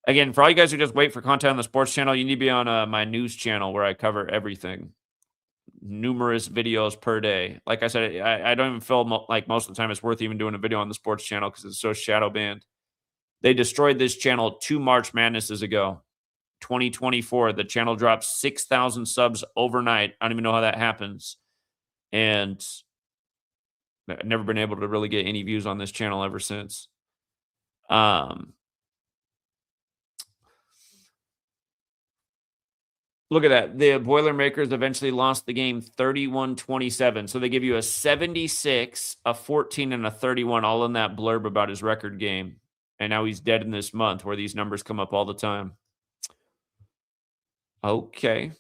Again, for all you guys who just wait for content on the sports channel, you need to be on my news channel where I cover everything. Numerous videos per day. Like I said, I don't even feel like most of the time it's worth even doing a video on the sports channel because it's so shadow banned. They destroyed this channel 2 March Madnesses ago. 2024, the channel dropped 6,000 subs overnight. I don't even know how that happens. And I've never been able to really get any views on this channel ever since. Look at that. The Boilermakers eventually lost the game 31-27. So they give you a 76, a 14, and a 31 all in that blurb about his record game. And now he's dead in this month where these numbers come up all the time. Okay.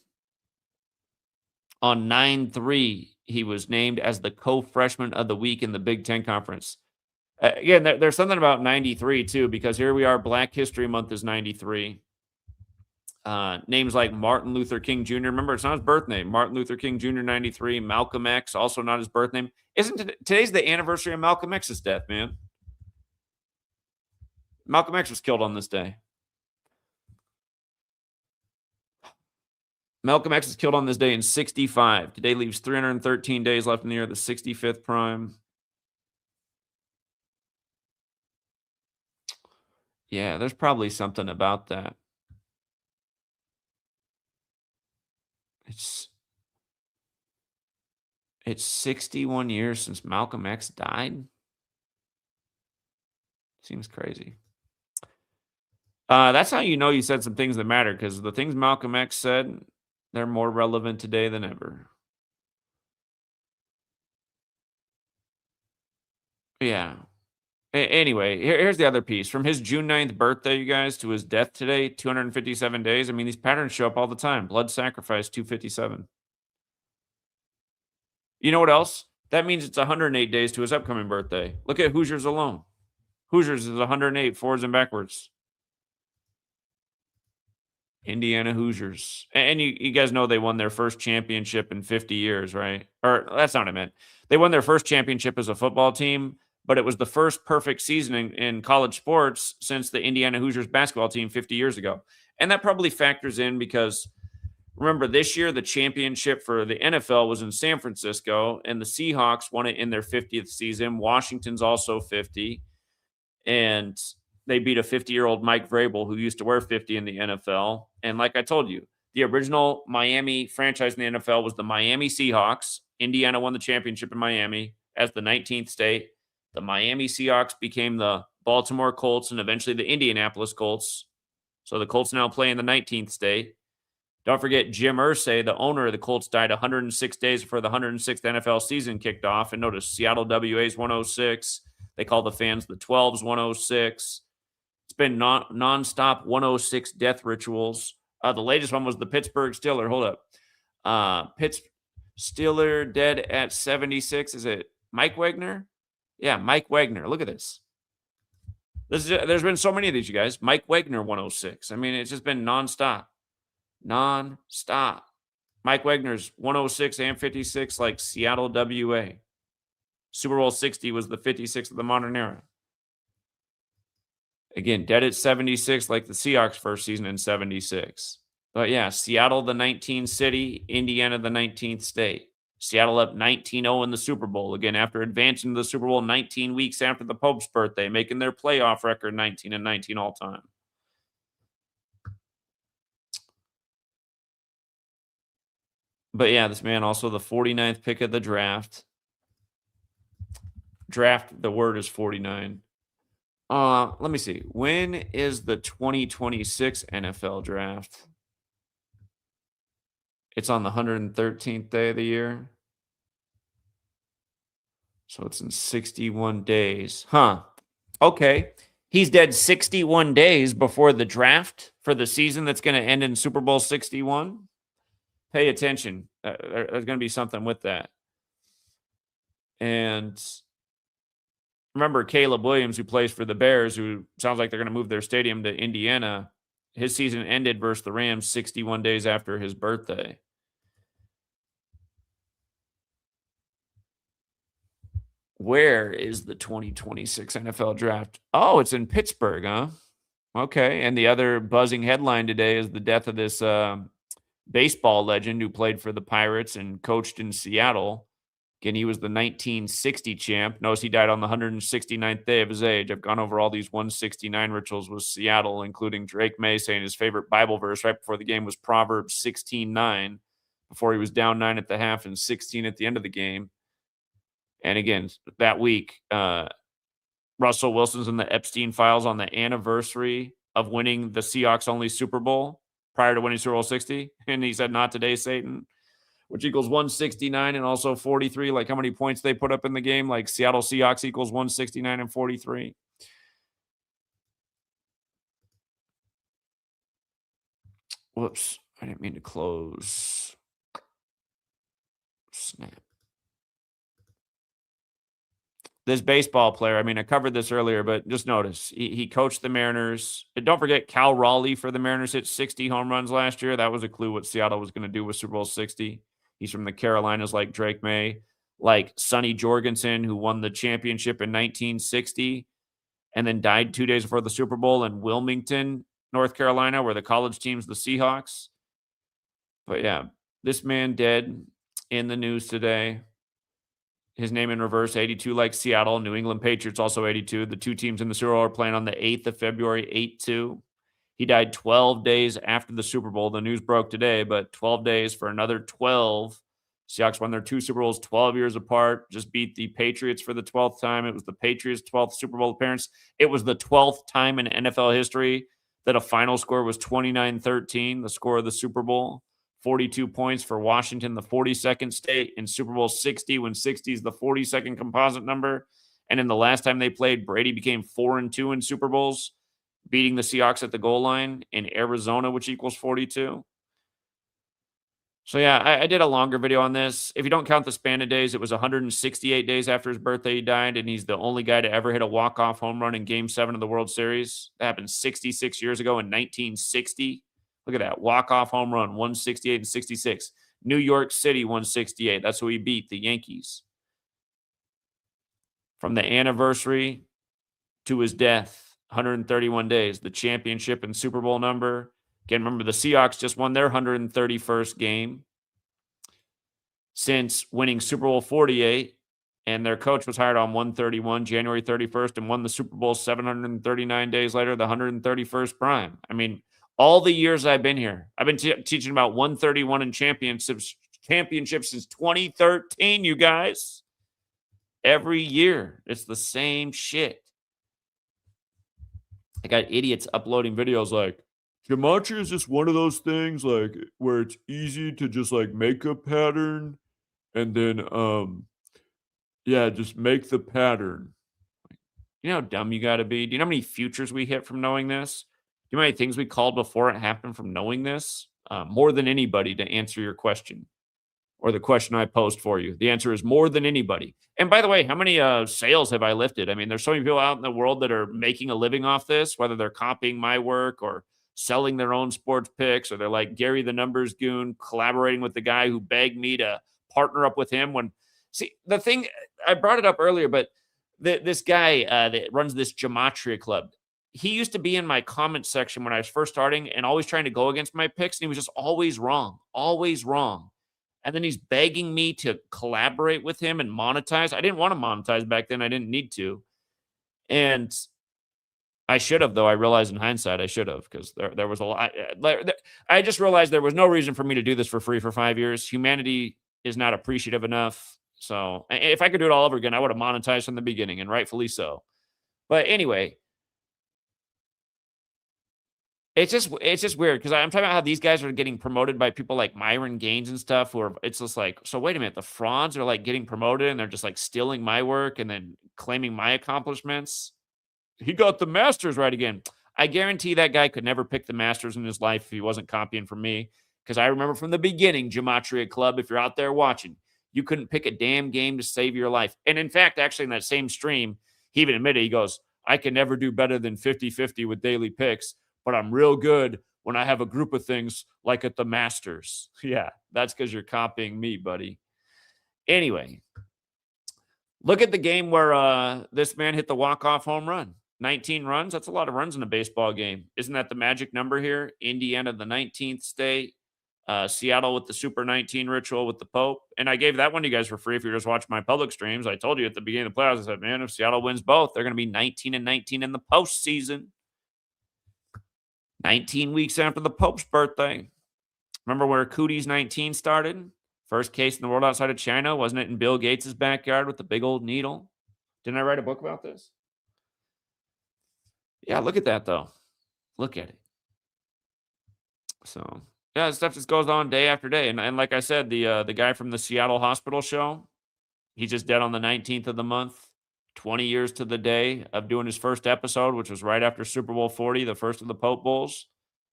On 9/3, he was named as the co-freshman of the week in the Big Ten Conference. Again, there's something about 93 too, because here we are, Black History Month is 93. Names like Martin Luther King Jr. Remember, it's not his birth name. Martin Luther King Jr. 93. Malcolm X, also not his birth name. Today's the anniversary of Malcolm X's death, man. Malcolm X was killed on this day. Malcolm X was killed on this day in 65. Today leaves 313 days left in the year, the 65th prime. Yeah, there's probably something about that. It's 61 years since Malcolm X died. Seems crazy. That's how you know you said some things that matter, because the things Malcolm X said, they're more relevant today than ever. Yeah. Anyway, here's the other piece. From his June 9th birthday, you guys, to his death today, 257 days. I mean, these patterns show up all the time. Blood sacrifice, 257. You know what else? That means it's 108 days to his upcoming birthday. Look at Hoosiers alone. Hoosiers is 108, forwards and backwards. Indiana Hoosiers. And you guys know they won their first championship in 50 years, right? Or that's not what I meant. They won their first championship as a football team, but it was the first perfect season in college sports since the Indiana Hoosiers basketball team 50 years ago. And that probably factors in because, remember, this year the championship for the NFL was in San Francisco, and the Seahawks won it in their 50th season. Washington's also 50. And they beat a 50-year-old Mike Vrabel who used to wear 50 in the NFL. And like I told you, the original Miami franchise in the NFL was the Miami Seahawks. Indiana won the championship in Miami as the 19th state. The Miami Seahawks became the Baltimore Colts and eventually the Indianapolis Colts. So the Colts now play in the 19th state. Don't forget, Jim Irsay, the owner of the Colts, died 106 days before the 106th NFL season kicked off. And notice, Seattle WA's 106. They call the fans the 12s 106. It's been nonstop 106 death rituals. The latest one was the Pittsburgh Steelers. Hold up. Steeler dead at 76. Is it Mike Wagner? Yeah, Mike Wagner. Look at this. There's been so many of these, you guys. Mike Wagner 106. I mean, it's just been nonstop. Nonstop. Mike Wagner's 106 and 56 like Seattle WA. Super Bowl 60 was the 56th of the modern era. Again, dead at 76 like the Seahawks first season in 76. But yeah, Seattle the 19th city, Indiana the 19th state. Seattle up 19-0 in the Super Bowl. Again, after advancing to the Super Bowl 19 weeks after the Pope's birthday, making their playoff record 19-19 all time. But yeah, this man also the 49th pick of the draft. Draft, the word is 49. Let me see. When is the 2026 NFL draft? It's on the 113th day of the year. So it's in 61 days. Huh. Okay. He's dead 61 days before the draft for the season that's going to end in Super Bowl 61. Pay attention. There's going to be something with that. And remember Caleb Williams, who plays for the Bears, who sounds like they're going to move their stadium to Indiana. His season ended versus the Rams 61 days after his birthday. Where is the 2026 NFL draft? Oh, it's in Pittsburgh, huh? Okay. And the other buzzing headline today is the death of this baseball legend who played for the Pirates and coached in Seattle. Again, he was the 1960 champ. Notice he died on the 169th day of his age. I've gone over all these 169 rituals with Seattle, including Drake May saying his favorite Bible verse right before the game was Proverbs 16:9, before he was down 9 at the half and 16 at the end of the game. And again, that week, Russell Wilson's in the Epstein files on the anniversary of winning the Seahawks only Super Bowl prior to winning Super Bowl 60. And he said, "Not today, Satan," which equals 169 and also 43. Like how many points they put up in the game. Like Seattle Seahawks equals 169 and 43. Whoops. I didn't mean to close. Snap. This baseball player, I mean, I covered this earlier, but just notice he coached the Mariners. And don't forget, Cal Raleigh for the Mariners hit 60 home runs last year. That was a clue what Seattle was going to do with Super Bowl 60. He's from the Carolinas, like Drake May, like Sonny Jorgensen, who won the championship in 1960 and then died 2 days before the Super Bowl in Wilmington, North Carolina, where the college team's the Seahawks. But yeah, this man dead in the news today. His name in reverse, 82 like Seattle. New England Patriots also 82. The two teams in the Super Bowl are playing on the 8th of February, 8-2. He died 12 days after the Super Bowl. The news broke today, but 12 days for another 12. Seahawks won their two Super Bowls 12 years apart, just beat the Patriots for the 12th time. It was the Patriots' 12th Super Bowl appearance. It was the 12th time in NFL history that a final score was 29-13, the score of the Super Bowl. 42 points for Washington, the 42nd state in Super Bowl 60, when 60 is the 42nd composite number. And in the last time they played, Brady became 4-2 in Super Bowls, beating the Seahawks at the goal line in Arizona, which equals 42. So yeah, I did a longer video on this. If you don't count the span of days, it was 168 days after his birthday he died, and he's the only guy to ever hit a walk-off home run in Game 7 of the World Series. That happened 66 years ago in 1960. Look at that. Walk-off home run, 168 and 66. New York City, 168. That's who he beat, the Yankees. From the anniversary to his death, 131 days. The championship and Super Bowl number. Again, remember, the Seahawks just won their 131st game since winning Super Bowl 48, and their coach was hired on 131, January 31st, and won the Super Bowl 739 days later, the 131st prime. I mean, all the years I've been here, I've been teaching about 131 in championships since 2013, you guys. Every year, it's the same shit. I got idiots uploading videos like, Gematria is just one of those things like where it's easy to just like make a pattern and then yeah, just make the pattern. You know how dumb you got to be? Do you know how many futures we hit from knowing this? Do you know how many things we called before it happened from knowing this? More than anybody, to answer your question or the question I posed for you. The answer is more than anybody. And by the way, how many sales have I lifted? I mean, there's so many people out in the world that are making a living off this, whether they're copying my work or selling their own sports picks, or they're like Gary the Numbers Goon, collaborating with the guy who begged me to partner up with him. When, see, the thing, I brought it up earlier, but this guy that runs this Gematria Club, he used to be in my comment section when I was first starting and always trying to go against my picks, and he was just always wrong, always wrong. And then he's begging me to collaborate with him and monetize. I didn't want to monetize back then. I didn't need to. And I should have, though. I realized in hindsight I should have because there was a lot. I just realized there was no reason for me to do this for free for 5 years. Humanity is not appreciative enough. So if I could do it all over again, I would have monetized from the beginning, and rightfully so. But anyway, it's just weird because I'm talking about how these guys are getting promoted by people like Myron Gaines and stuff. Who are it's just like, so wait a minute, the frauds are like getting promoted and they're just like stealing my work and then claiming my accomplishments. He got the Masters right again. I guarantee that guy could never pick the Masters in his life if he wasn't copying from me. Because I remember from the beginning, Gematria Club, if you're out there watching, you couldn't pick a damn game to save your life. And in fact, actually, in that same stream, he even admitted, he goes, I can never do better than 50-50 with daily picks, but I'm real good when I have a group of things like at the Masters. Yeah, that's because you're copying me, buddy. Anyway, look at the game where this man hit the walk-off home run. 19 runs. That's a lot of runs in a baseball game. Isn't that the magic number here? Indiana, the 19th state. Seattle with the Super 19 ritual with the Pope. And I gave that one to you guys for free if you're just watching my public streams. I told you at the beginning of the playoffs, I said, man, if Seattle wins both, they're going to be 19-19 in the postseason. 19 weeks after the Pope's birthday. Remember where Cootie's 19 started? First case in the world outside of China. Wasn't it in Bill Gates' backyard with the big old needle? Didn't I write a book about this? Yeah, look at that, though. Look at it. So, yeah, stuff just goes on day after day. And like I said, the guy from the Seattle hospital show, he's just dead on the 19th of the month. 20 years to the day of doing his first episode, which was right after Super Bowl 40, the first of the Pope Bowls.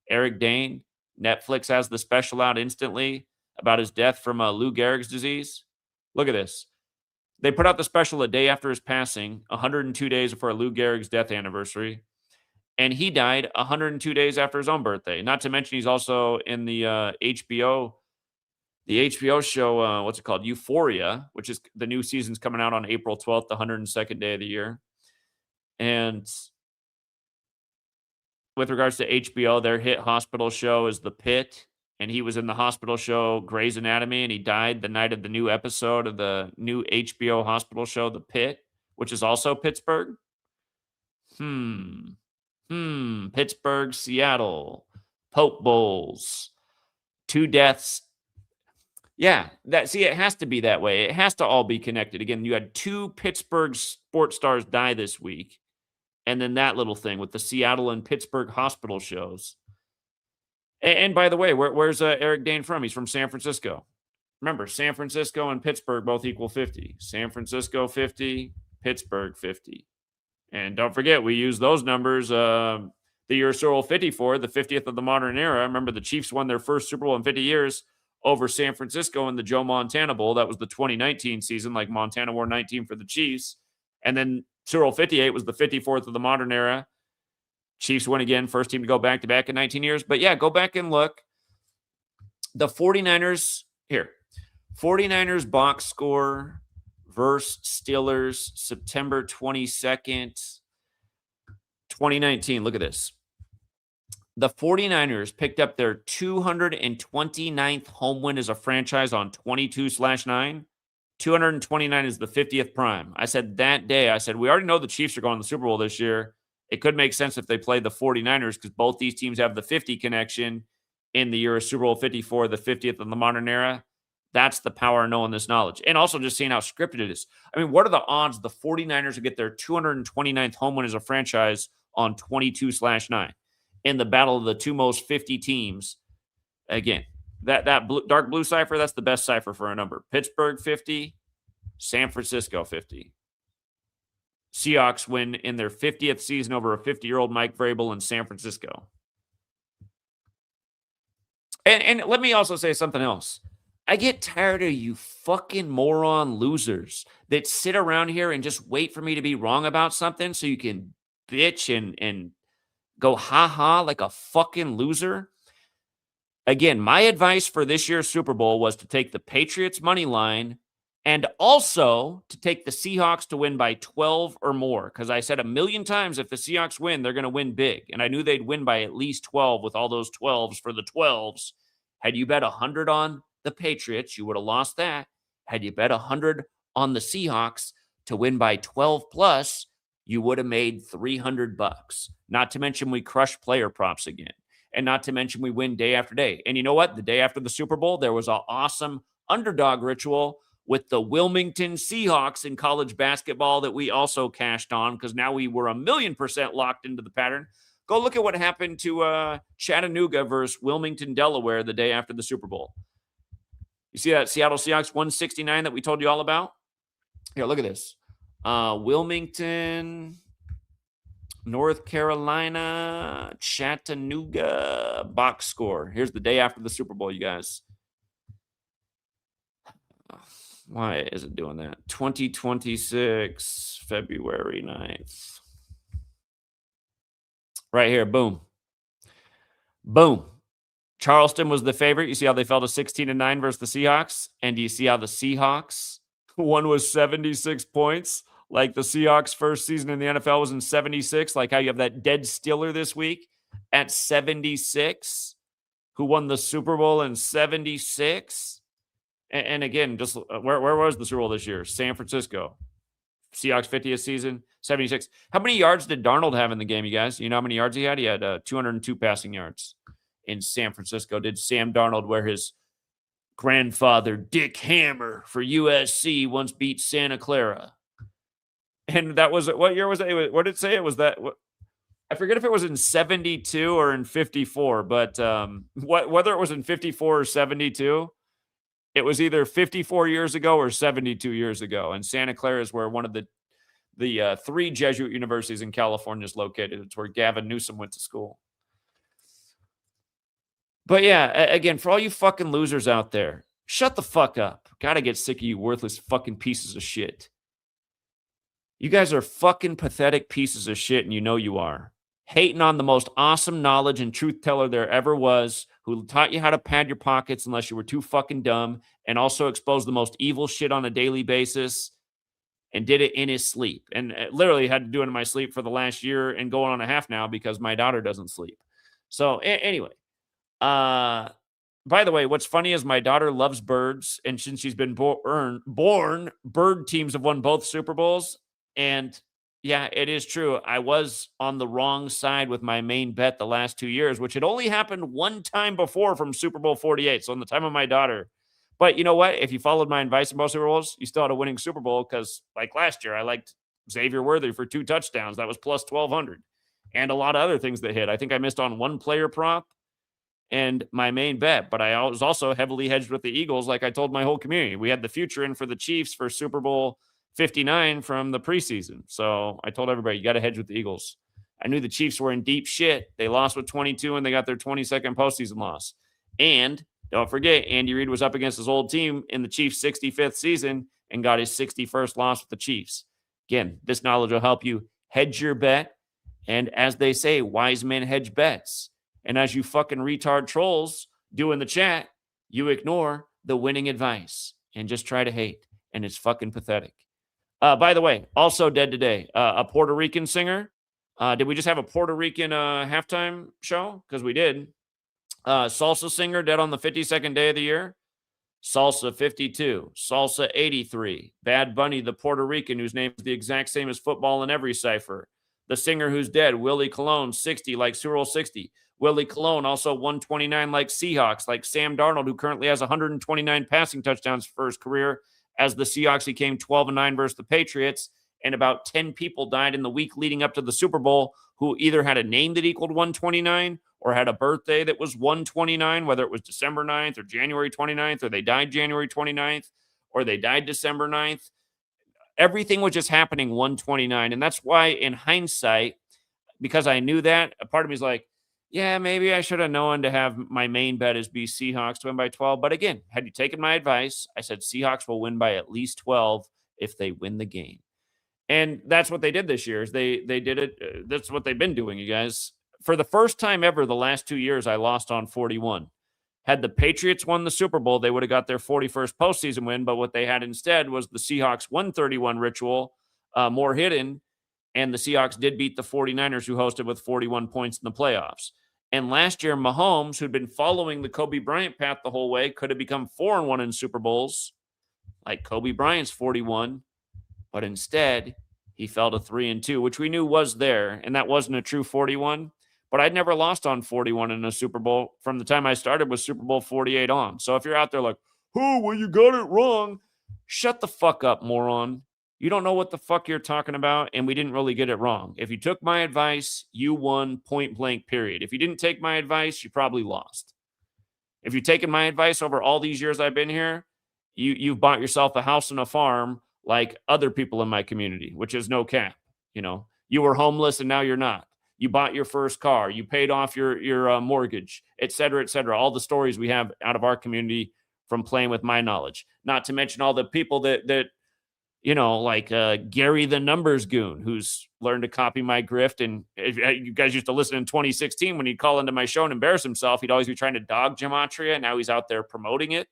Eric Dane, Netflix has the special out instantly about his death from Lou Gehrig's disease. Look at this. They put out the special a day after his passing, 102 days before Lou Gehrig's death anniversary. And he died 102 days after his own birthday. Not to mention he's also in the HBO show, what's it called? Euphoria, which is the new season's coming out on April 12th, the 102nd day of the year. And with regards to HBO, their hit hospital show is The Pit. And he was in the hospital show Grey's Anatomy, and he died the night of the new episode of the new HBO hospital show, The Pit, which is also Pittsburgh. Pittsburgh, Seattle, Pope Bowls, 2 deaths. Yeah, it has to be that way. It has to all be connected. Again, you had 2 Pittsburgh sports stars die this week, and then that little thing with the Seattle and Pittsburgh hospital shows. And by the way, where's Eric Dane from? He's from San Francisco. Remember, San Francisco and Pittsburgh both equal 50. San Francisco 50, Pittsburgh 50. And don't forget, we use those numbers the year Super Bowl 54, the 50th of the modern era. Remember, the Chiefs won their first Super Bowl in 50 years over San Francisco in the Joe Montana Bowl. That was the 2019 season, like Montana wore 19 for the Chiefs. And then Super Bowl 58 was the 54th of the modern era. Chiefs win again, first team to go back-to-back in 19 years. But yeah, go back and look. The 49ers, here. 49ers box score versus Steelers, September 22nd, 2019. Look at this. The 49ers picked up their 229th home win as a franchise on 22/9. 229 is the 50th prime. I said that day, we already know the Chiefs are going to the Super Bowl this year. It could make sense if they played the 49ers because both these teams have the 50 connection in the year of Super Bowl 54, the 50th of the modern era. That's the power of knowing this knowledge. And also just seeing how scripted it is. I mean, what are the odds the 49ers will get their 229th home win as a franchise on 22/9 in the battle of the 2 most 50 teams? Again, that dark blue cipher, that's the best cipher for a number. Pittsburgh 50, San Francisco 50. Seahawks win in their 50th season over a 50-year-old Mike Vrabel in San Francisco. And let me also say something else. I get tired of you fucking moron losers that sit around here and just wait for me to be wrong about something so you can bitch and go ha-ha like a fucking loser. Again, my advice for this year's Super Bowl was to take the Patriots money line and also to take the Seahawks to win by 12 or more. Because I said a million times, if the Seahawks win, they're going to win big. And I knew they'd win by at least 12 with all those 12s for the 12s. Had you bet 100 on the Patriots, you would have lost that. Had you bet 100 on the Seahawks to win by 12 plus, you would have made $300. Not to mention we crush player props again. And not to mention we win day after day. And you know what? The day after the Super Bowl, there was an awesome underdog ritual with the Wilmington Seahawks in college basketball that we also cashed on because now we were 1,000,000% locked into the pattern. Go look at what happened to Chattanooga versus Wilmington, Delaware the day after the Super Bowl. You see that Seattle Seahawks 169 that we told you all about? Here, look at this. Wilmington, North Carolina, Chattanooga box score. Here's the day after the Super Bowl, you guys. Why is it doing that? 2026, February 9th. Right here, boom. Boom. Charleston was the favorite. You see how they fell to 16-9 versus the Seahawks? And do you see how the Seahawks, one was 76 points, like the Seahawks' first season in the NFL was in 76, like how you have that dead Stiller this week at 76, who won the Super Bowl in 76. And again, just where was the Super Bowl this year? San Francisco. Seahawks 50th season, 76. How many yards did Darnold have in the game, you guys? You know how many yards he had? He had 202 passing yards in San Francisco. Did Sam Darnold, where his grandfather, Dick Hammer, for USC once beat Santa Clara? And that was, what year was it? What did it say? It was that, I forget if it was in 72 or in 54, but whether it was in 54 or 72, it was either 54 years ago or 72 years ago. And Santa Clara is where one of the three Jesuit universities in California is located. It's where Gavin Newsom went to school. But yeah, again, for all you fucking losers out there, shut the fuck up. Gotta get sick of you worthless fucking pieces of shit. You guys are fucking pathetic pieces of shit, and you know you are. Hating on the most awesome knowledge and truth teller there ever was, who taught you how to pad your pockets unless you were too fucking dumb, and also exposed the most evil shit on a daily basis, and did it in his sleep. And literally had to do it in my sleep for the last year and going on a half now because my daughter doesn't sleep. So anyway, by the way, what's funny is my daughter loves birds, and since she's been born, bird teams have won both Super Bowls. And yeah, it is true. I was on the wrong side with my main bet the last 2 years, which had only happened one time before from Super Bowl 48. So in the time of my daughter. But you know what? If you followed my advice in both Super Bowls, you still had a winning Super Bowl because, like last year, I liked Xavier Worthy for 2 touchdowns. That was plus 1,200. And a lot of other things that hit. I think I missed on one player prop and my main bet. But I was also heavily hedged with the Eagles, like I told my whole community. We had the future in for the Chiefs for Super Bowl 59 from the preseason. So I told everybody, you got to hedge with the Eagles. I knew the Chiefs were in deep shit. They lost with 22 and they got their 22nd postseason loss. And don't forget, Andy Reid was up against his old team in the Chiefs' 65th season and got his 61st loss with the Chiefs. Again, this knowledge will help you hedge your bet. And as they say, wise men hedge bets. And as you fucking retard trolls do in the chat, you ignore the winning advice and just try to hate. And it's fucking pathetic. By the way, also dead today, a Puerto Rican singer. Did we just have a Puerto Rican halftime show? Because we did. Salsa singer dead on the 52nd day of the year. Salsa 52. Salsa 83. Bad Bunny, the Puerto Rican, whose name is the exact same as football in every cipher. The singer who's dead, Willie Colon, 60, like Cyril 60. Willie Colon, also 129 like Seahawks, like Sam Darnold, who currently has 129 passing touchdowns for his career. As the Seahawks became 12-9 versus the Patriots, and about 10 people died in the week leading up to the Super Bowl who either had a name that equaled 129 or had a birthday that was 129, whether it was December 9th or January 29th, or they died January 29th, or they died December 9th. Everything was just happening 129. And that's why in hindsight, because I knew that, a part of me is like, yeah, maybe I should have known to have my main bet is be Seahawks to win by 12. But again, had you taken my advice, I said Seahawks will win by at least 12 if they win the game. And that's what they did this year. Is they did it. That's what they've been doing, you guys. For the first time ever, the last 2 years, I lost on 41. Had the Patriots won the Super Bowl, they would have got their 41st postseason win. But what they had instead was the Seahawks 131 ritual, more hidden. And the Seahawks did beat the 49ers, who hosted with 41 points in the playoffs. And last year, Mahomes, who'd been following the Kobe Bryant path the whole way, could have become 4-1 in Super Bowls, like Kobe Bryant's 41. But instead, He fell to 3-2, which we knew was there, and that wasn't a true 41. But I'd never lost on 41 in a Super Bowl from the time I started with Super Bowl 48 on. So if you're out there like, oh, well, you got it wrong, shut the fuck up, moron. You don't know what the fuck you're talking about, and we didn't really get it wrong. If you took my advice, you won, point blank, period. If you didn't take my advice, you probably lost. If you've taken my advice over all these years I've been here, you've bought yourself a house and a farm like other people in my community, which is no cap. You know, you were homeless and now you're not. You bought your first car. You paid off your mortgage, et cetera, et cetera. All the stories we have out of our community from playing with my knowledge. Not to mention all the people that you know, like Gary the Numbers Goon, who's learned to copy my grift. And if you guys used to listen in 2016 when he'd call into my show and embarrass himself, he'd always be trying to dog Gematria. Now he's out there promoting it.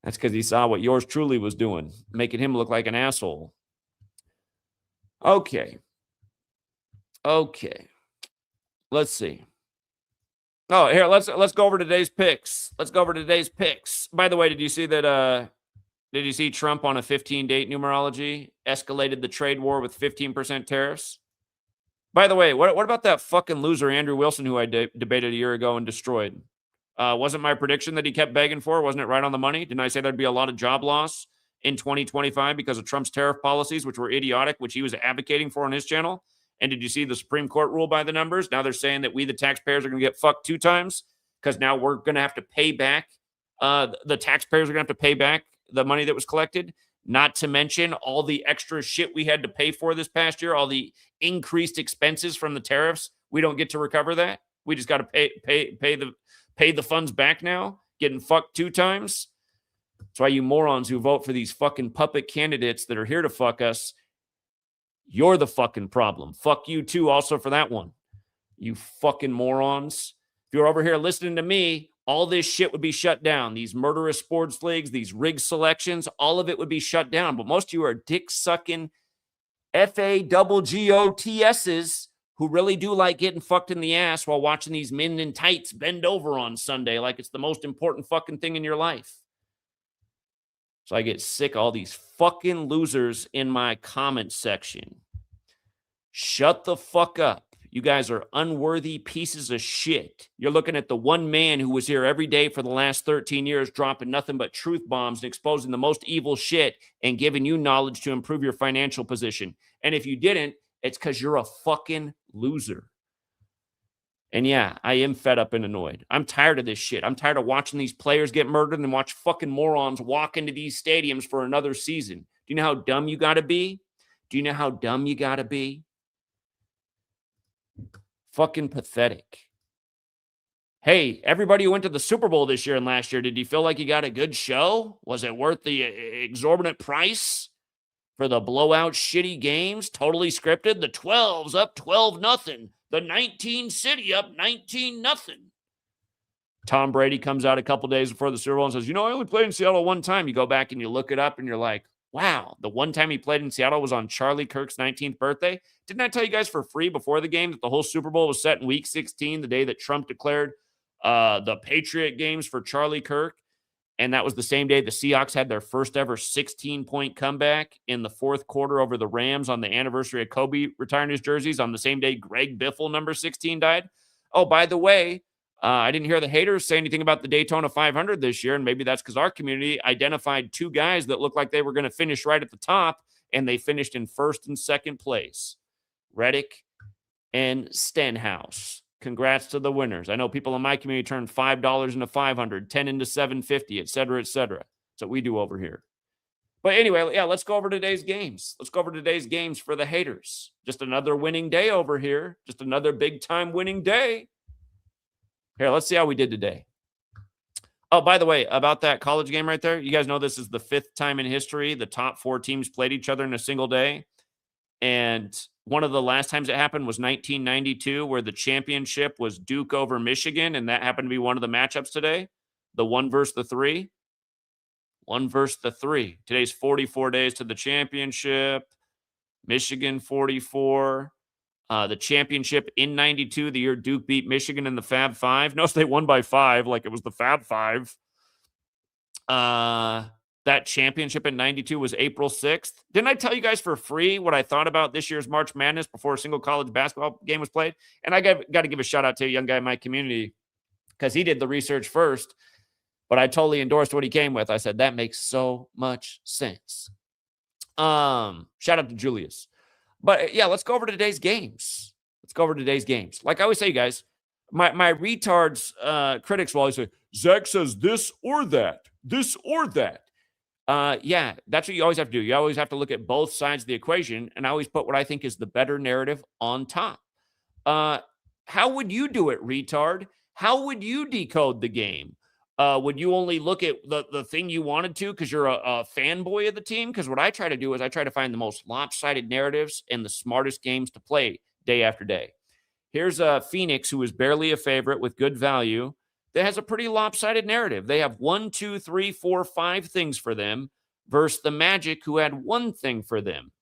That's because he saw what yours truly was doing, making him look like an asshole. Okay. Let's see. Oh, here, let's go over today's picks. By the way, did you see that did you see Trump on a 15-date numerology escalated the trade war with 15% tariffs? By the way, what about that fucking loser Andrew Wilson who I debated a year ago and destroyed? Wasn't my prediction that he kept begging for? Wasn't it right on the money? Didn't I say there'd be a lot of job loss in 2025 because of Trump's tariff policies, which were idiotic, which he was advocating for on his channel? And did you see the Supreme Court rule by the numbers? Now they're saying that we, the taxpayers, are going to get fucked 2 times because now we're going to have to pay back. The taxpayers are going to have to pay back the money that was collected. Not to mention all the extra shit we had to pay for this past year, all the increased expenses from the tariffs. We don't get to recover that. We just got to pay the funds back now, getting fucked 2 times. That's why you morons who vote for these fucking puppet candidates that are here to fuck us, you're the fucking problem. Fuck you too also for that one. You fucking morons. If you're over here listening to me, all this shit would be shut down. These murderous sports leagues, these rigged selections, all of it would be shut down. But most of you are dick-sucking FAGGOTSs who really do like getting fucked in the ass while watching these men in tights bend over on Sunday like it's the most important fucking thing in your life. So I get sick of all these fucking losers in my comment section. Shut the fuck up. You guys are unworthy pieces of shit. You're looking at the one man who was here every day for the last 13 years, dropping nothing but truth bombs and exposing the most evil shit and giving you knowledge to improve your financial position. And if you didn't, it's because you're a fucking loser. And yeah, I am fed up and annoyed. I'm tired of this shit. I'm tired of watching these players get murdered and watch fucking morons walk into these stadiums for another season. Do you know how dumb you got to be? Fucking pathetic. Hey, everybody who went to the Super Bowl this year and last year, did you feel like you got a good show? Was it worth the exorbitant price for the blowout shitty games? Totally scripted. The 12s up 12-0. The 19 City up 19-0. Tom Brady comes out a couple days before the Super Bowl and says, you know, I only played in Seattle one time. You go back and you look it up and you're like, wow, the one time he played in Seattle was on Charlie Kirk's 19th birthday. Didn't I tell you guys for free before the game that the whole Super Bowl was set in week 16, the day that Trump declared the Patriot games for Charlie Kirk? And that was the same day the Seahawks had their first ever 16-point comeback in the 4th quarter over the Rams on the anniversary of Kobe retiring his jerseys on the same day Greg Biffle, number 16, died. Oh, by the way, I didn't hear the haters say anything about the Daytona 500 this year, and maybe that's because our community identified 2 guys that looked like they were going to finish right at the top, and they finished in 1st and 2nd place. Reddick and Stenhouse. Congrats to the winners. I know people in my community turned $5 into $500, 10 into $750, et cetera, et cetera. That's what we do over here. But anyway, yeah, let's go over today's games. Let's go over today's games for the haters. Just another winning day over here. Just another big-time winning day. Here, let's see how we did today. Oh, by the way, about that college game right there, you guys know this is the 5th time in history the top 4 teams played each other in a single day. And one of the last times it happened was 1992, where the championship was Duke over Michigan, and that happened to be one of the matchups today. The 1 versus the 3. 1 versus the 3. Today's 44 days to the championship. Michigan 44. The championship in 92, the year Duke beat Michigan in the Fab Five. Notice they won by 5, like it was the Fab Five. that championship in 92 was April 6th. Didn't I tell you guys for free what I thought about this year's March Madness before a single college basketball game was played? And I got to give a shout out to a young guy in my community because he did the research first, but I totally endorsed what he came with. I said, that makes so much sense. Shout out to Julius. But yeah, let's go over today's games. Like I always say, you guys, my retards critics will always say, Zach says this or that. Yeah, that's what you always have to do. You always have to look at both sides of the equation, and I always put what I think is the better narrative on top. How would you do it, retard? How would you decode the game? Would you only look at the thing you wanted to because you're a fanboy of the team? Because what I try to do is I try to find the most lopsided narratives and the smartest games to play day after day. Here's Phoenix, who is barely a favorite with good value, that has a pretty lopsided narrative. They have 1, 2, 3, 4, 5 things for them versus the Magic, who had one thing for them.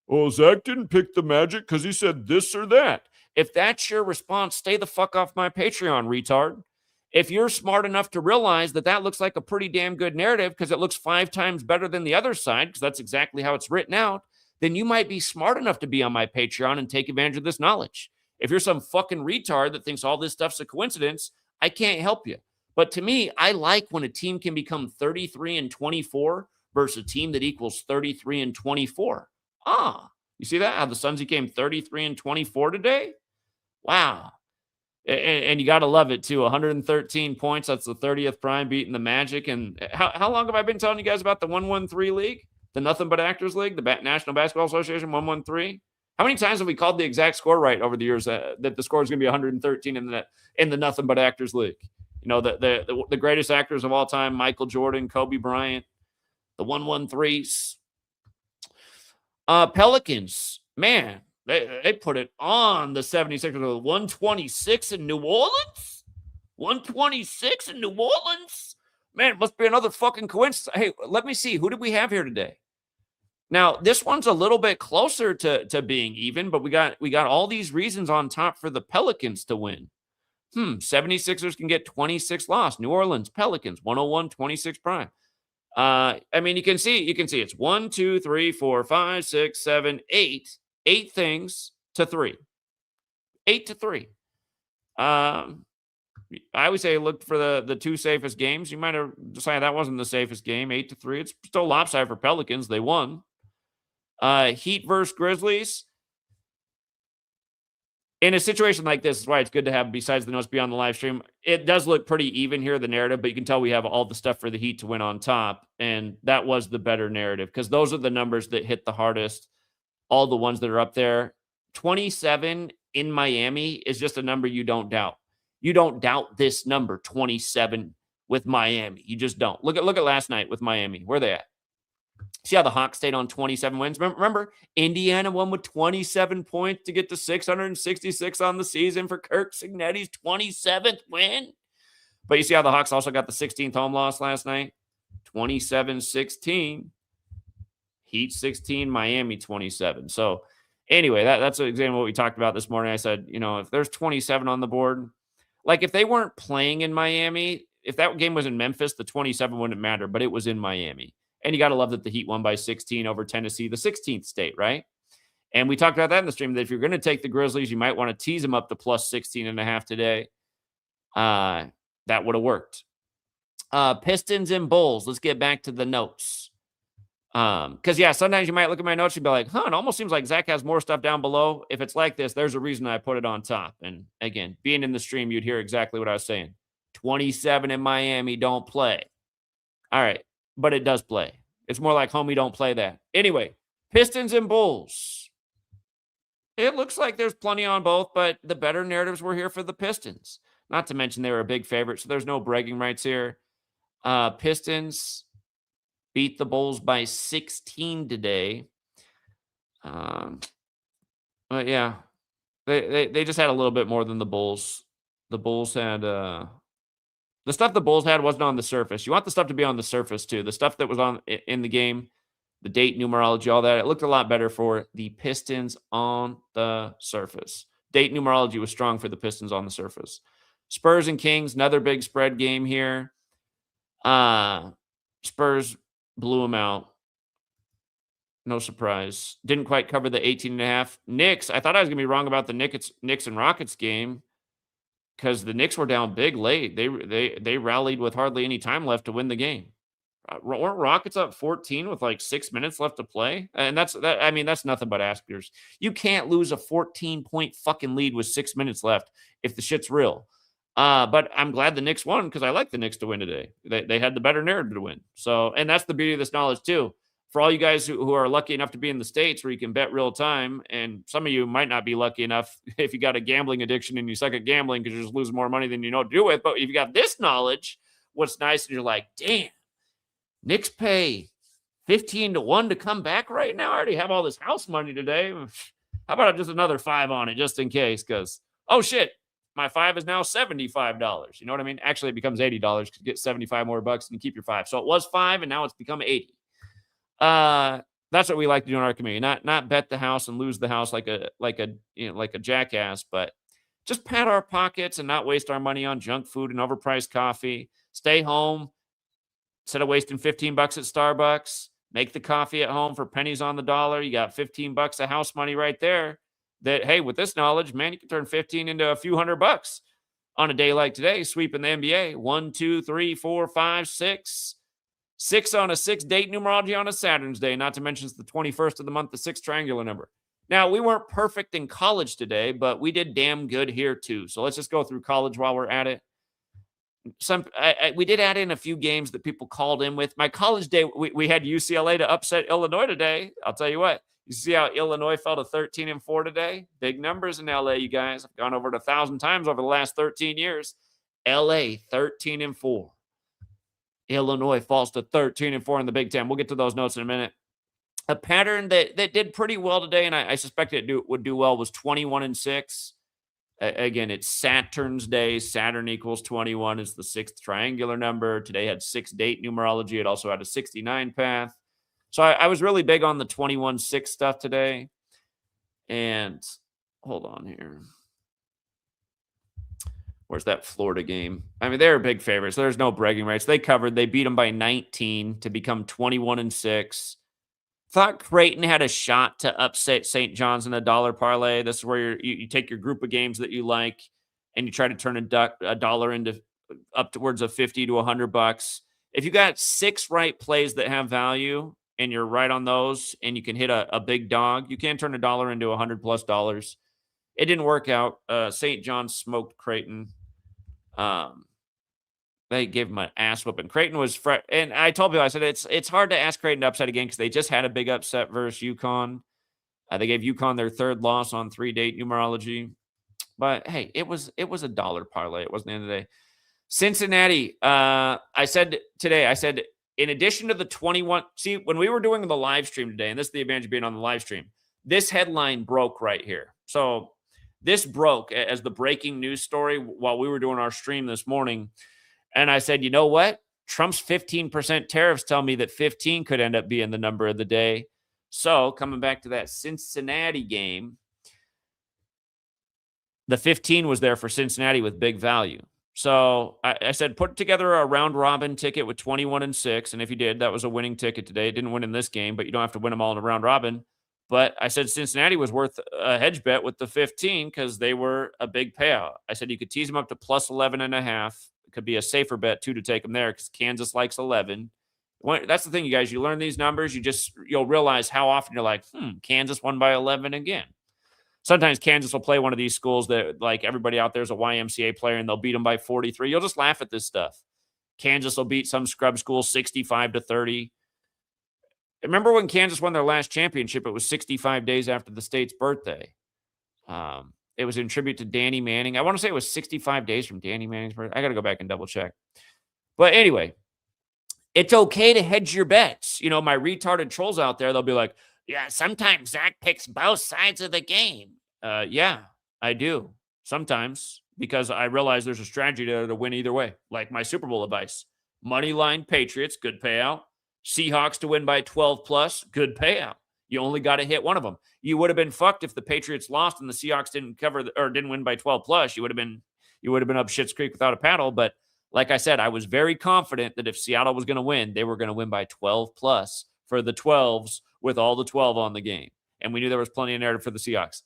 Oh, Zach didn't pick the Magic because he said this or that. If that's your response, stay the fuck off my Patreon, retard. If you're smart enough to realize that that looks like a pretty damn good narrative because it looks 5 times better than the other side, because that's exactly how it's written out, then you might be smart enough to be on my Patreon and take advantage of this knowledge. If you're some fucking retard that thinks all this stuff's a coincidence, I can't help you. But to me, I like when a team can become 33-24 versus a team that equals 33-24. You see that? How the Suns became 33-24 today? Wow. And you got to love it, too. 113 points. That's the 30th prime beating the Magic. And how long have I been telling you guys about the 113 League? The Nothing But Actors League? The National Basketball Association 113? How many times have we called the exact score right over the years that the score is going to be 113 in the Nothing But Actors League? You know, the greatest actors of all time, Michael Jordan, Kobe Bryant, the 113s. Pelicans, man, they put it on the 76ers. 126 in New Orleans? 126 in New Orleans? Man, it must be another fucking coincidence. Hey, let me see. Who did we have here today? Now, this one's a little bit closer to being even, but we got all these reasons on top for the Pelicans to win. 76ers can get 26 loss. New Orleans, Pelicans, 101, 26 prime. I mean, you can see it's 1, 2, 3, 4, 5, 6, 7, 8. 8 things to 3. 8 to 3. I always say look for the 2 safest games. You might have decided that wasn't the safest game. 8 to 3. It's still lopsided for Pelicans. They won. Heat versus Grizzlies. In a situation like this, is why it's good to have, besides the notes beyond the live stream, it does look pretty even here, the narrative, but you can tell we have all the stuff for the Heat to win on top, and that was the better narrative, because those are the numbers that hit the hardest, all the ones that are up there. 27 in Miami is just a number you don't doubt. You don't doubt this number, 27 with Miami. You just don't. Look at last night with Miami. Where are they at? See how the Hawks stayed on 27 wins? Remember, Indiana won with 27 points to get to 666 on the season for Kirk Cignetti's 27th win. But you see how the Hawks also got the 16th home loss last night? 27-16. Heat 16, Miami 27. So anyway, that's exactly what we talked about this morning. I said, if there's 27 on the board, like if they weren't playing in Miami, if that game was in Memphis, the 27 wouldn't matter, but it was in Miami. And you got to love that the Heat won by 16 over Tennessee, the 16th state, right? And we talked about that in the stream, that if you're going to take the Grizzlies, you might want to tease them up to plus 16.5 today. That would have worked. Pistons and Bulls. Let's get back to the notes. Because, yeah, sometimes you might look at my notes and be like, it almost seems like Zach has more stuff down below. If it's like this, there's a reason I put it on top. And, again, being in the stream, you'd hear exactly what I was saying. 27 in Miami, don't play. All right. But it does play. It's more like, homie, don't play that. Anyway, Pistons and Bulls. It looks like there's plenty on both, but the better narratives were here for the Pistons. Not to mention they were a big favorite, so there's no bragging rights here. Pistons beat the Bulls by 16 today. But, yeah, they just had a little bit more than the Bulls. The Bulls had... The stuff the Bulls had wasn't on the surface. You want the stuff to be on the surface, too. The stuff that was in the game, the date, numerology, all that, it looked a lot better for the Pistons on the surface. Date numerology was strong for the Pistons on the surface. Spurs and Kings, another big spread game here. Spurs blew them out. No surprise. Didn't quite cover the 18.5. Knicks, I thought I was going to be wrong about the Knicks and Rockets game because the Knicks were down big late. They rallied with hardly any time left to win the game. Weren't Rockets up 14 with like 6 minutes left to play? And that's that. I mean, that's nothing but askers. You can't lose a 14-point fucking lead with 6 minutes left if the shit's real. But I'm glad the Knicks won because I like the Knicks to win today. They had the better narrative to win. So, and that's the beauty of this knowledge too. For all you guys who are lucky enough to be in the States where you can bet real time, and some of you might not be lucky enough if you got a gambling addiction and you suck at gambling because you're just losing more money than you know what to do with. But if you got this knowledge, what's nice is you're like, damn, Knicks pay 15-1 to come back right now. I already have all this house money today. How about just another 5 on it just in case? Because, oh shit, my 5 is now $75. You know what I mean? Actually, it becomes $80 because you get 75 more bucks and you keep your 5. So it was 5 and now it's become 80. That's what we like to do in our community. Not bet the house and lose the house like a jackass, but just pat our pockets and not waste our money on junk food and overpriced coffee. Stay home. Instead of wasting $15 at Starbucks, make the coffee at home for pennies on the dollar. You got $15 of house money right there. That, hey, with this knowledge, man, you can turn 15 into a few $100 on a day like today, sweeping the NBA. 1, 2, 3, 4, 5, 6. 6 on a 6-date numerology on a Saturn's day, not to mention it's the 21st of the month, the 6th triangular number. Now, we weren't perfect in college today, but we did damn good here too. So let's just go through college while we're at it. We did add in a few games that people called in with. My college day, we had UCLA to upset Illinois today. I'll tell you what. You see how Illinois fell to 13-4 today? Big numbers in LA, you guys. I've gone over it 1,000 times over the last 13 years. LA 13-4. Illinois falls to 13-4 in the Big Ten. We'll get to those notes in a minute. A pattern that did pretty well today, and I suspect it would do well, was 21-6. Again, it's Saturn's day. Saturn equals 21. It's the 6th triangular number. Today had 6-date numerology. It also had a 69 path. So I was really big on the 21-6 stuff today. And hold on here. Where's that Florida game? I mean, they're big favorites. There's no bragging rights. They covered. They beat them by 19 to become 21-6. Thought Creighton had a shot to upset St. John's in a dollar parlay. This is where you take your group of games that you like and you try to turn a dollar into upwards of 50 to $100. If you got 6 right plays that have value and you're right on those and you can hit a big dog, you can turn a dollar into $100+. It didn't work out. St. John's smoked Creighton. They gave him an ass whooping. Creighton was and I told people, I said, it's hard to ask Creighton to upset again because they just had a big upset versus UConn. They gave UConn their 3rd loss on 3-date numerology. But hey, it was a dollar parlay. It wasn't the end of the day. Cincinnati, I said today, in addition to the 21, see, when we were doing the live stream today, and this is the advantage of being on the live stream, this headline broke right here. So this broke as the breaking news story while we were doing our stream this morning. And I said, you know what? Trump's 15% tariffs tell me that 15 could end up being the number of the day. So coming back to that Cincinnati game, the 15 was there for Cincinnati with big value. So I said, put together a round robin ticket with 21-6. And if you did, that was a winning ticket today. It didn't win in this game, but you don't have to win them all in a round robin. But I said Cincinnati was worth a hedge bet with the 15 because they were a big payout. I said you could tease them up to plus 11.5. It could be a safer bet, too, to take them there because Kansas likes 11. That's the thing, you guys. You learn these numbers, you'll realize how often you're like, Kansas won by 11 again. Sometimes Kansas will play one of these schools that, like, everybody out there is a YMCA player, and they'll beat them by 43. You'll just laugh at this stuff. Kansas will beat some scrub school 65-30. Remember when Kansas won their last championship? It was 65 days after the state's birthday. It was in tribute to Danny Manning. I want to say it was 65 days from Danny Manning's birthday. I got to go back and double check. But anyway, it's okay to hedge your bets. You know, my retarded trolls out there, they'll be like, yeah, sometimes Zach picks both sides of the game. Yeah, I do. Sometimes, because I realize there's a strategy to win either way. Like my Super Bowl advice. Money line Patriots, good payout. Seahawks to win by 12+, good payout. You only got to hit one of them. You would have been fucked if the Patriots lost and the Seahawks didn't win by 12+. You would have been up Schitt's Creek without a paddle. But Like I said, I was very confident that if Seattle was going to win, they were going to win by 12 plus for the 12s with all the 12 on the game. And we knew there was plenty of narrative for the Seahawks.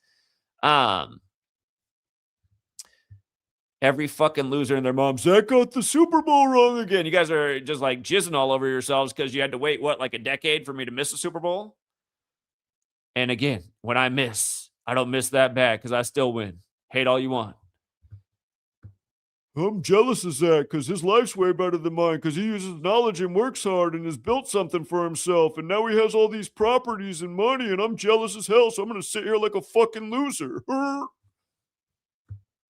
Every fucking loser and their mom, Zach got the Super Bowl wrong again. You guys are just like jizzing all over yourselves because you had to wait, what, like a decade for me to miss a Super Bowl? And again, when I miss, I don't miss that bad because I still win. Hate all you want. I'm jealous of Zach because his life's way better than mine because he uses knowledge and works hard and has built something for himself. And now he has all these properties and money and I'm jealous as hell. So I'm going to sit here like a fucking loser.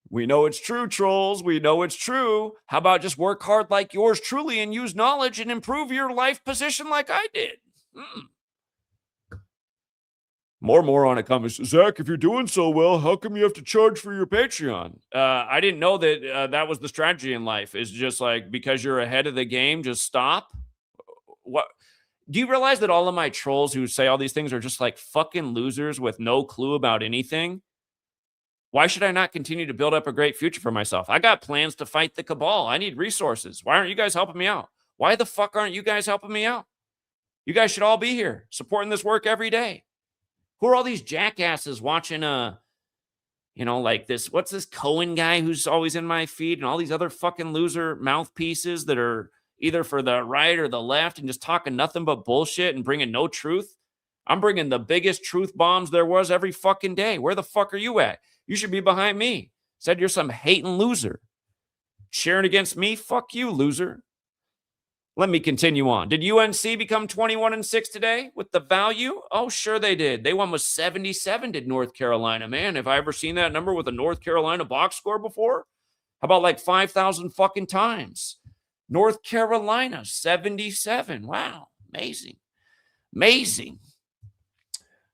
We know it's true, trolls. We know it's true. How about just work hard like yours truly and use knowledge and improve your life position like I did? More on it comments. Zach, if you're doing so well, how come you have to charge for your Patreon? I didn't know that that was the strategy in life. Is just like, because you're ahead of the game, just stop. What? Do you realize that all of my trolls who say all these things are just like fucking losers with no clue about anything? Why should I not continue to build up a great future for myself? I got plans to fight the cabal. I need resources. Why aren't you guys helping me out? Why the fuck aren't you guys helping me out? You guys should all be here supporting this work every day. Who are all these jackasses watching, like this, what's this Cohen guy who's always in my feed and all these other fucking loser mouthpieces that are either for the right or the left and just talking nothing but bullshit and bringing no truth? I'm bringing the biggest truth bombs there was every fucking day. Where the fuck are you at? You should be behind me. Said you're some hating loser. Sharing against me? Fuck you, loser. Let me continue on. Did UNC become 21-6 today with the value? Oh, sure they did. They won with 77, did North Carolina. Man, have I ever seen that number with a North Carolina box score before? How about like 5,000 fucking times? North Carolina, 77. Wow, amazing. Amazing.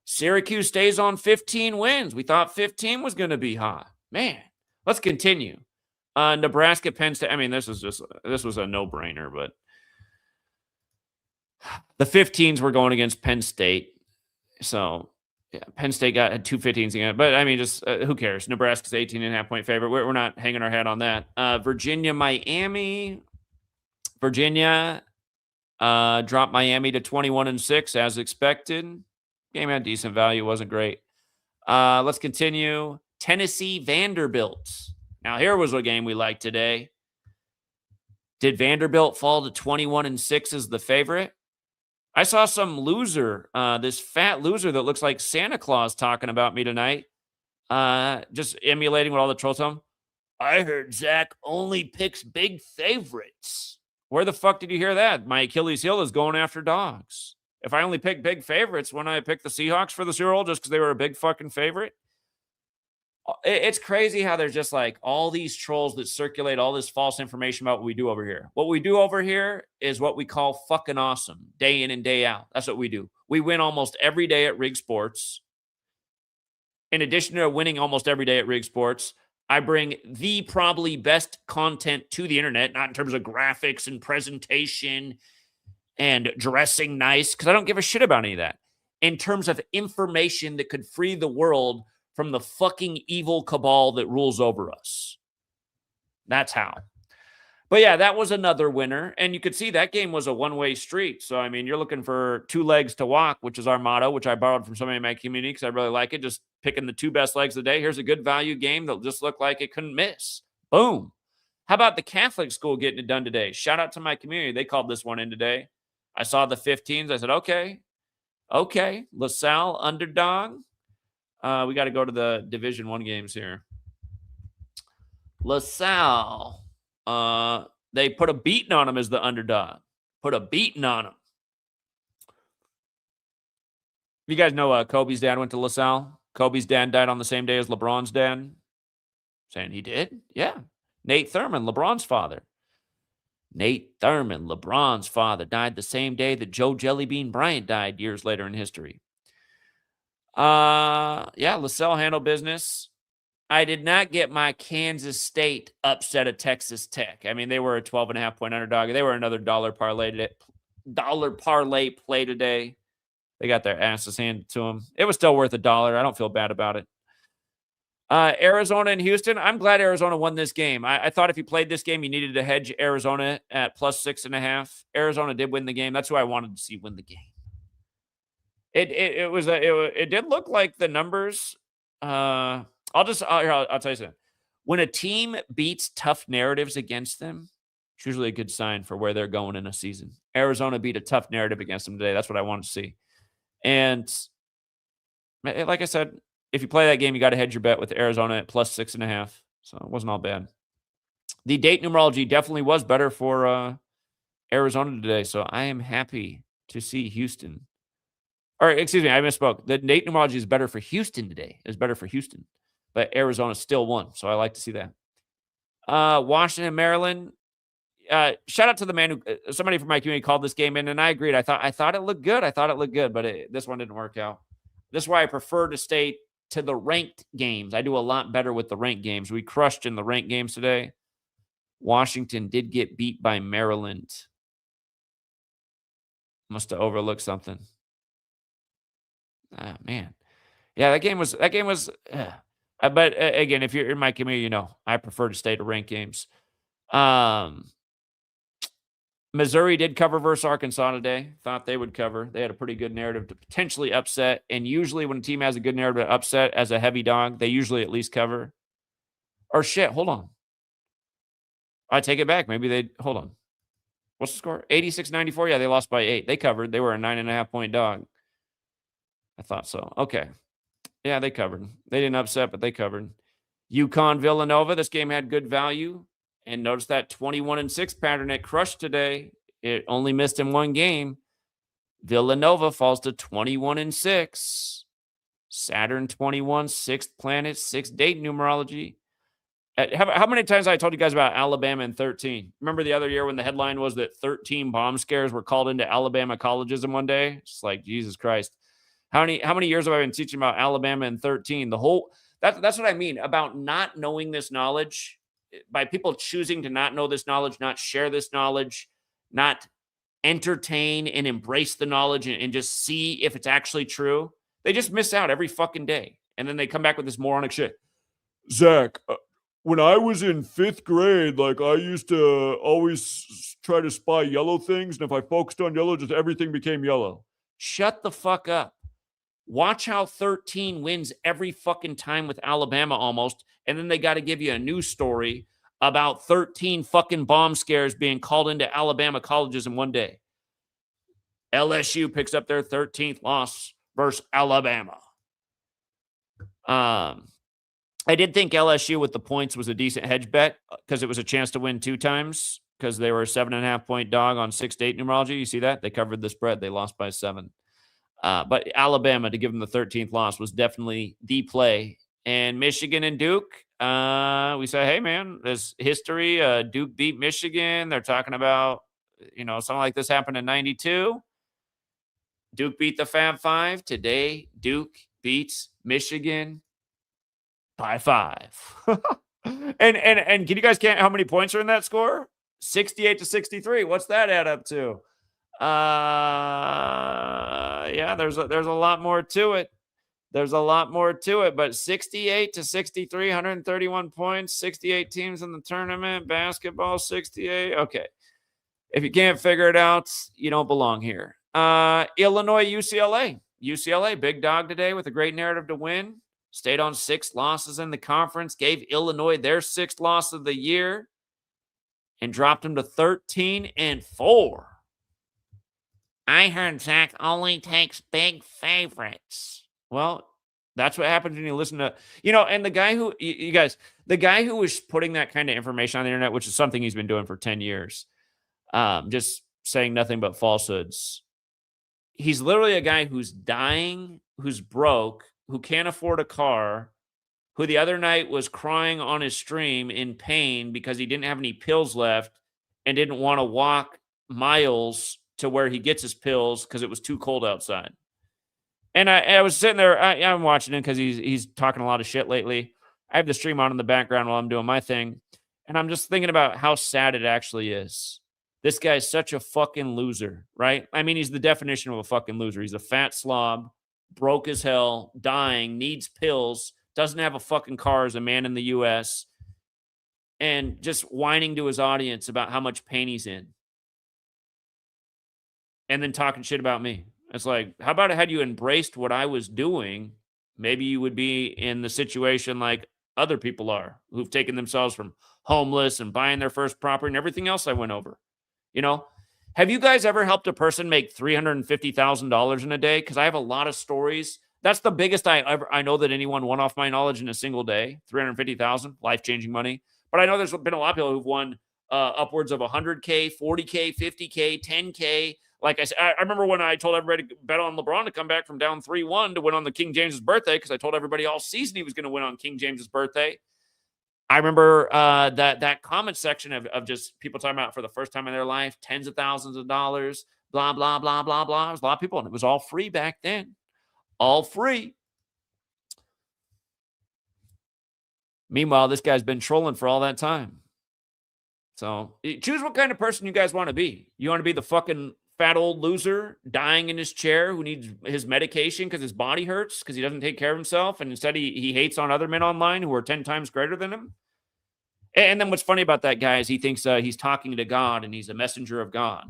Syracuse stays on 15 wins. We thought 15 was going to be hot. Man, let's continue. Nebraska, Penn State. I mean, this was a no-brainer, but the 15s were going against Penn State. So, yeah, Penn State had two 15s again. But, I mean, just who cares? Nebraska's 18.5-point favorite. We're not hanging our hat on that. Virginia, Miami. Virginia dropped Miami to 21-6 as expected. Game had decent value. Wasn't great. Let's continue. Tennessee, Vanderbilt. Now, here was a game we liked today. Did Vanderbilt fall to 21-6 as the favorite? I saw some loser, this fat loser that looks like Santa Claus talking about me tonight, just emulating what all the trolls tell him. I heard Zach only picks big favorites. Where the fuck did you hear that? My Achilles heel is going after dogs. If I only pick big favorites, when I pick the Seahawks for the Super Bowl just because they were a big fucking favorite? It's crazy how there's just like all these trolls that circulate all this false information about what we do over here. What we do over here is what we call fucking awesome, day in and day out. That's what we do. We win almost every day at Rig Sports. In addition to winning almost every day at Rig Sports, I bring the probably best content to the internet, not in terms of graphics and presentation and dressing nice, because I don't give a shit about any of that. In terms of information that could free the world from the fucking evil cabal that rules over us. That's how. But yeah, that was another winner. And you could see that game was a one-way street. So, I mean, you're looking for two legs to walk, which is our motto, which I borrowed from somebody in my community because I really like it. Just picking the two best legs of the day. Here's a good value game that'll just look like it couldn't miss. Boom. How about the Catholic school getting it done today? Shout out to my community. They called this one in today. I saw the 15s. I said, okay. LaSalle underdog. We got to go to the Division I games here. LaSalle. They put a beating on them as the underdog. Put a beating on them. You guys know Kobe's dad went to LaSalle? Kobe's dad died on the same day as LeBron's dad. Saying he did? Yeah. Nate Thurman, LeBron's father. Nate Thurman, LeBron's father, died the same day that Joe Jellybean Bryant died years later in history. Yeah, LaSalle handled business. I did not get my Kansas State upset at Texas Tech. I mean, they were a 12.5-point underdog. They were another dollar parlay play today. They got their asses handed to them. It was still worth $1. I don't feel bad about it. Arizona and Houston. I'm glad Arizona won this game. I thought if you played this game, you needed to hedge Arizona at +6.5. Arizona did win the game. That's who I wanted to see win the game. It did look like the numbers. I'll tell you something. When a team beats tough narratives against them, it's usually a good sign for where they're going in a season. Arizona beat a tough narrative against them today. That's what I wanted to see. And like I said, if you play that game, you got to hedge your bet with Arizona at +6.5. So it wasn't all bad. The date numerology definitely was better for Arizona today. So I am happy to see Houston. Or excuse me, I misspoke. The date numerology is better for Houston today. It's better for Houston. But Arizona still won. So I like to see that. Washington, Maryland. Shout out to the man who somebody from my community called this game in, and I agreed. I thought it looked good. But this one didn't work out. This is why I prefer to stay to the ranked games. I do a lot better with the ranked games. We crushed in the ranked games today. Washington did get beat by Maryland. Must have overlooked something. Ah, man. Yeah, that game was. But again, if you're in my community, you know I prefer to stay to ranked games. Missouri did cover versus Arkansas today. Thought they would cover. They had a pretty good narrative to potentially upset. And usually when a team has a good narrative to upset as a heavy dog, they usually at least cover. Or shit, hold on. I take it back. Maybe they, hold on. What's the score? 86-94. Yeah, they lost by 8. They covered. They were a 9.5-point dog. I thought so. Okay. Yeah, they covered. They didn't upset, but they covered. UConn, Villanova. This game had good value. And notice that 21-6 pattern it crushed today. It only missed in one game. Villanova falls to 21-6. Saturn 21, 6th planet, 6th date numerology. How many times I told you guys about Alabama and 13? Remember the other year when the headline was that 13 bomb scares were called into Alabama colleges in one day? It's like, Jesus Christ. How many years have I been teaching about Alabama and 13? That's what I mean about not knowing this knowledge. By people choosing to not know this knowledge, not share this knowledge, not entertain and embrace the knowledge and just see if it's actually true, they just miss out every fucking day. And then they come back with this moronic shit. Zach, when I was in 5th grade, like I used to always try to spy yellow things. And if I focused on yellow, just everything became yellow. Shut the fuck up. Watch how 13 wins every fucking time with Alabama almost. And then they got to give you a news story about 13 fucking bomb scares being called into Alabama colleges in one day. LSU picks up their 13th loss versus Alabama. I did think LSU with the points was a decent hedge bet because it was a chance to win 2 times because they were a 7.5-point dog on 6 date numerology. You see that? They covered the spread. They lost by 7. But Alabama, to give them the 13th loss, was definitely the play. And Michigan and Duke, we say, hey, man, there's history. Duke beat Michigan. They're talking about, something like this happened in 92. Duke beat the Fab Five. Today, Duke beats Michigan by 5. and can you guys count how many points are in that score? 68-63. What's that add up to? Yeah, there's a lot more to it. But 68-63, 131 points, 68 teams in the tournament, basketball 68. Okay. If you can't figure it out, you don't belong here. Illinois, UCLA. UCLA, big dog today with a great narrative to win. Stayed on 6 losses in the conference, gave Illinois their 6th loss of the year, and dropped them to 13-4. I heard Zach only takes big favorites. Well, that's what happens when you listen to, and the guy who, you guys, the guy who was putting that kind of information on the internet, which is something he's been doing for 10 years, just saying nothing but falsehoods. He's literally a guy who's dying, who's broke, who can't afford a car, who the other night was crying on his stream in pain because he didn't have any pills left and didn't want to walk miles to where he gets his pills because it was too cold outside. And I was sitting there, I'm watching him because he's talking a lot of shit lately. I have the stream on in the background while I'm doing my thing. And I'm just thinking about how sad it actually is. This guy's such a fucking loser, right? I mean, he's the definition of a fucking loser. He's a fat slob, broke as hell, dying, needs pills doesn't have a fucking car as a man in the US, and just whining to his audience about how much pain he's in, and then talking shit about me. It's like, how about had you embraced what I was doing, maybe you would be in the situation like other people are who've taken themselves from homeless and buying their first property and everything else I went over. You know, have you guys ever helped a person make $350,000 in a day? Because I have a lot of stories. That's the biggest I know that anyone won off my knowledge in a single day. 350,000, life changing money. But I know there's been a lot of people who've won upwards of 100K, 40K, 50K, 10K. Like I said, I remember when I told everybody to bet on LeBron to come back from down 3-1 to win on the King James's birthday, because I told everybody all season he was going to win on King James's birthday. I remember that comment section of just people talking about for the first time in their life, tens of thousands of dollars, blah, blah, blah, blah, blah. It was a lot of people, and it was all free back then. All free. Meanwhile, this guy's been trolling for all that time. So choose what kind of person you guys want to be. You want to be the fucking fat old loser dying in his chair who needs his medication because his body hurts because he doesn't take care of himself, and instead he hates on other men online who are 10 times greater than him? And then what's funny about that guy is he thinks he's talking to God and he's a messenger of God.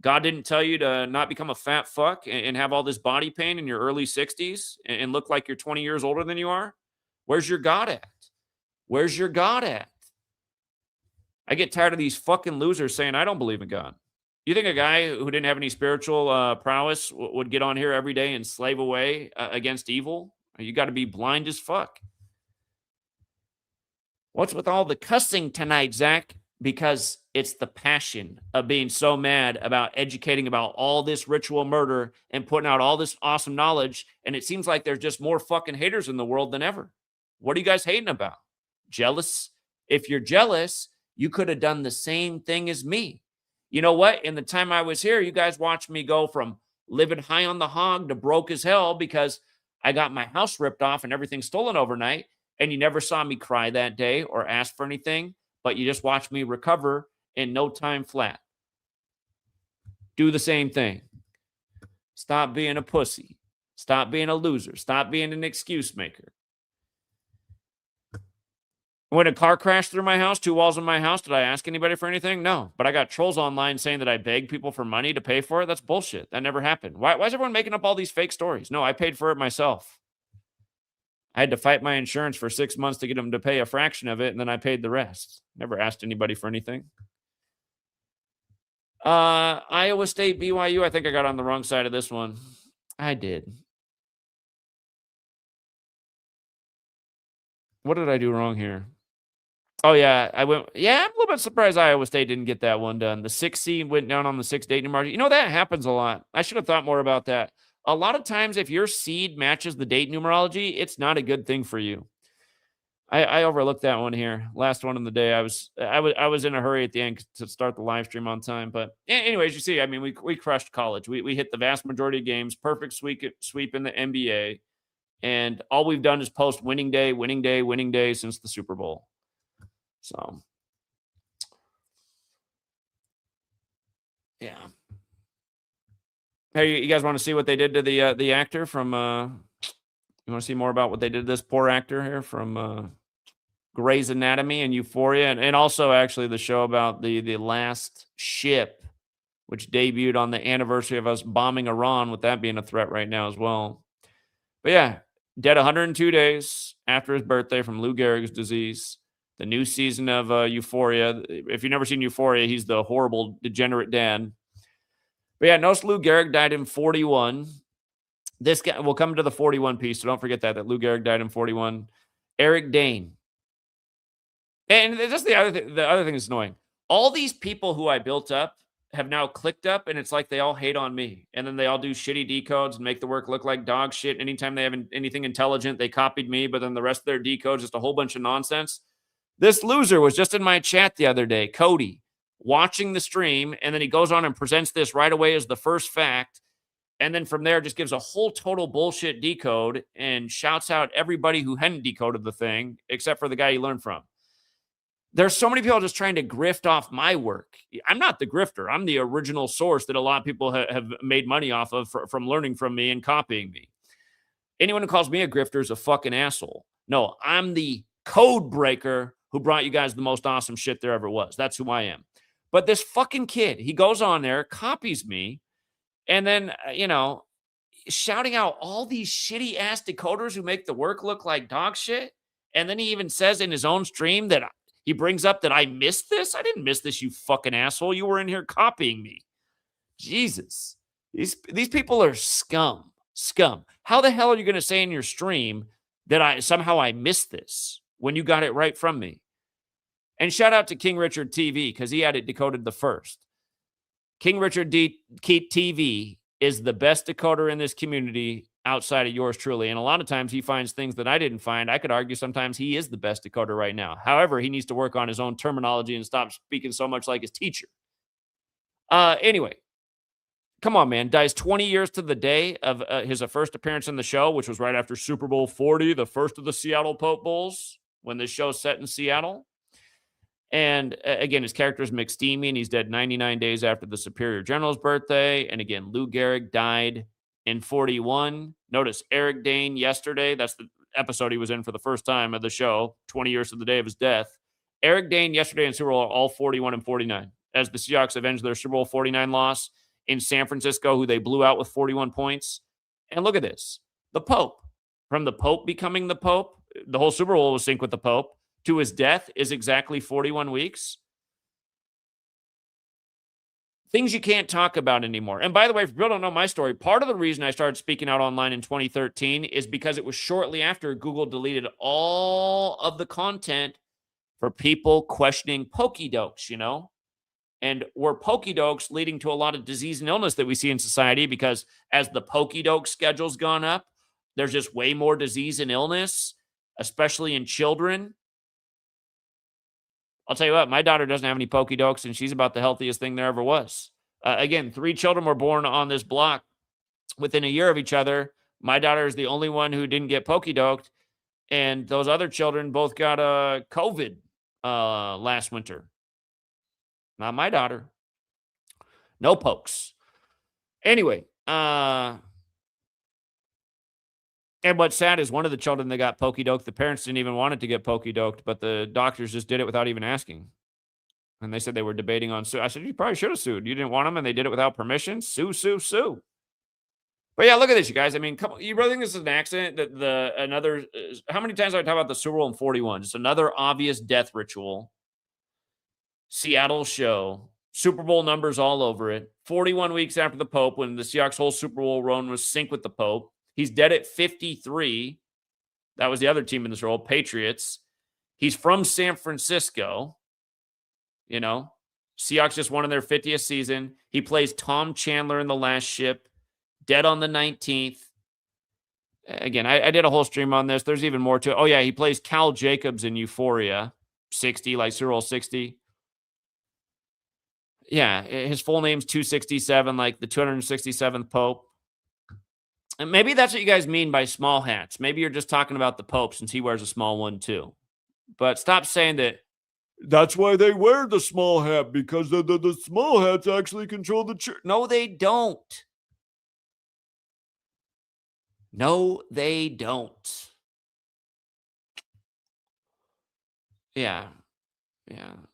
God didn't tell you to not become a fat fuck and have all this body pain in your early 60s and look like you're 20 years older than you are? Where's your God at? Where's your God at? I get tired of these fucking losers saying, I don't believe in God. You think a guy who didn't have any spiritual prowess would get on here every day and slave away against evil? You got to be blind as fuck. What's with all the cussing tonight, Zach? Because it's the passion of being so mad about educating about all this ritual murder and putting out all this awesome knowledge. And it seems like there's just more fucking haters in the world than ever. What are you guys hating about? Jealous? If you're jealous, you could have done the same thing as me. You know what? In the time I was here, you guys watched me go from living high on the hog to broke as hell because I got my house ripped off and everything stolen overnight. And you never saw me cry that day or ask for anything, but you just watched me recover in no time flat. Do the same thing. Stop being a pussy. Stop being a loser. Stop being an excuse maker. When a car crashed through my house, 2 walls in my house, did I ask anybody for anything? No. But I got trolls online saying that I begged people for money to pay for it. That's bullshit. That never happened. Why is everyone making up all these fake stories? No, I paid for it myself. I had to fight my insurance for 6 months to get them to pay a fraction of it, and then I paid the rest. Never asked anybody for anything. Iowa State, BYU, I think I got on the wrong side of this one. I did. What did I do wrong here? Oh, yeah, I'm a little bit surprised Iowa State didn't get that one done. The 6 seed went down on the 6 Dayton margin. You know, that happens a lot. I should have thought more about that. A lot of times, if your seed matches the date numerology, it's not a good thing for you. I overlooked that one here. Last one of the day. I was in a hurry at the end to start the live stream on time. But anyways, you see, I mean, we crushed college. We hit the vast majority of games. Perfect sweep in the NBA. And all we've done is post winning day since the Super Bowl. So, yeah. Hey, you guys want to see what they did to the actor from? You want to see more about what they did to this poor actor here from Grey's Anatomy and Euphoria, and also actually the show about the last ship, which debuted on the anniversary of us bombing Iran, with that being a threat right now as well. But yeah, dead 102 days after his birthday from Lou Gehrig's disease. The new season of Euphoria. If you've never seen Euphoria, he's the horrible, degenerate dad. But yeah, notice Lou Gehrig died in 41. This guy, we'll come to the 41 piece, so don't forget that Lou Gehrig died in 41. Eric Dane. And that's the other thing that's annoying. All these people who I built up have now clicked up, and it's like they all hate on me. And then they all do shitty decodes and make the work look like dog shit. Anytime they have anything intelligent, they copied me, but then the rest of their decodes, just a whole bunch of nonsense. This loser was just in my chat the other day, Cody, watching the stream, and then he goes on and presents this right away as the first fact, and then from there just gives a whole total bullshit decode and shouts out everybody who hadn't decoded the thing, except for the guy he learned from. There's so many people just trying to grift off my work. I'm not the grifter. I'm the original source that a lot of people have made money off of from learning from me and copying me. Anyone who calls me a grifter is a fucking asshole. No, I'm the code breaker who brought you guys the most awesome shit there ever was. That's who I am. But this fucking kid, he goes on there, copies me, and then, shouting out all these shitty ass decoders who make the work look like dog shit. And then he even says in his own stream that he brings up that I missed this. I didn't miss this, you fucking asshole. You were in here copying me. Jesus. These people are scum. Scum. How the hell are you going to say in your stream that I missed this when you got it right from me? And shout out to King Richard TV because he had it decoded the first. King Richard TV is the best decoder in this community outside of yours truly. And a lot of times he finds things that I didn't find. I could argue sometimes he is the best decoder right now. However, he needs to work on his own terminology and stop speaking so much like his teacher. Anyway, come on, man. Dies 20 years to the day of his first appearance in the show, which was right after Super Bowl 40, the first of the Seattle Pope Bowls, when this show's set in Seattle. And again, his character is McSteamy, and he's dead 99 days after the Superior General's birthday. And again, Lou Gehrig died in 41. Notice Eric Dane yesterday. That's the episode he was in for the first time of the show, 20 years to the day of his death. Eric Dane yesterday in Super Bowl all 41 and 49 as the Seahawks avenged their Super Bowl 49 loss in San Francisco, who they blew out with 41 points. And look at this. The Pope. From the Pope becoming the Pope, the whole Super Bowl was synced with the Pope, to his death is exactly 41 weeks. Things you can't talk about anymore. And by the way, if people don't know my story, part of the reason I started speaking out online in 2013 is because it was shortly after Google deleted all of the content for people questioning pokey-dokes, And were pokey-dokes leading to a lot of disease and illness that we see in society? Because as the pokey-doke schedule's gone up, there's just way more disease and illness, especially in children. I'll tell you what, my daughter doesn't have any pokey-dokes, and she's about the healthiest thing there ever was. Again, 3 children were born on this block within a year of each other. My daughter is the only one who didn't get pokey-doked, and those other children both got COVID last winter. Not my daughter. No pokes. Anyway, and what's sad is one of the children that got pokey-doked, the parents didn't even want it to get pokey-doked, but the doctors just did it without even asking. And they said they were debating on sue. I said, you probably should have sued. You didn't want them, and they did it without permission. Sue, sue, sue. But yeah, look at this, you guys. I mean, come on, you really think this is an accident? That how many times have I talked about the Super Bowl in 41? Just another obvious death ritual. Seattle show. Super Bowl numbers all over it. 41 weeks after the Pope, when the Seahawks' whole Super Bowl run was synced with the Pope. He's dead at 53. That was the other team in this role, Patriots. He's from San Francisco. Seahawks just won in their 50th season. He plays Tom Chandler in The Last Ship. Dead on the 19th. Again, I did a whole stream on this. There's even more to it. Oh, yeah, he plays Cal Jacobs in Euphoria. 60, like Super Bowl 60. Yeah, his full name's 267, like the 267th Pope. And maybe that's what you guys mean by small hats. Maybe you're just talking about the Pope since he wears a small one too. But stop saying that. That's why they wear the small hat, because the small hats actually control the church. No, they don't. No, they don't. Yeah.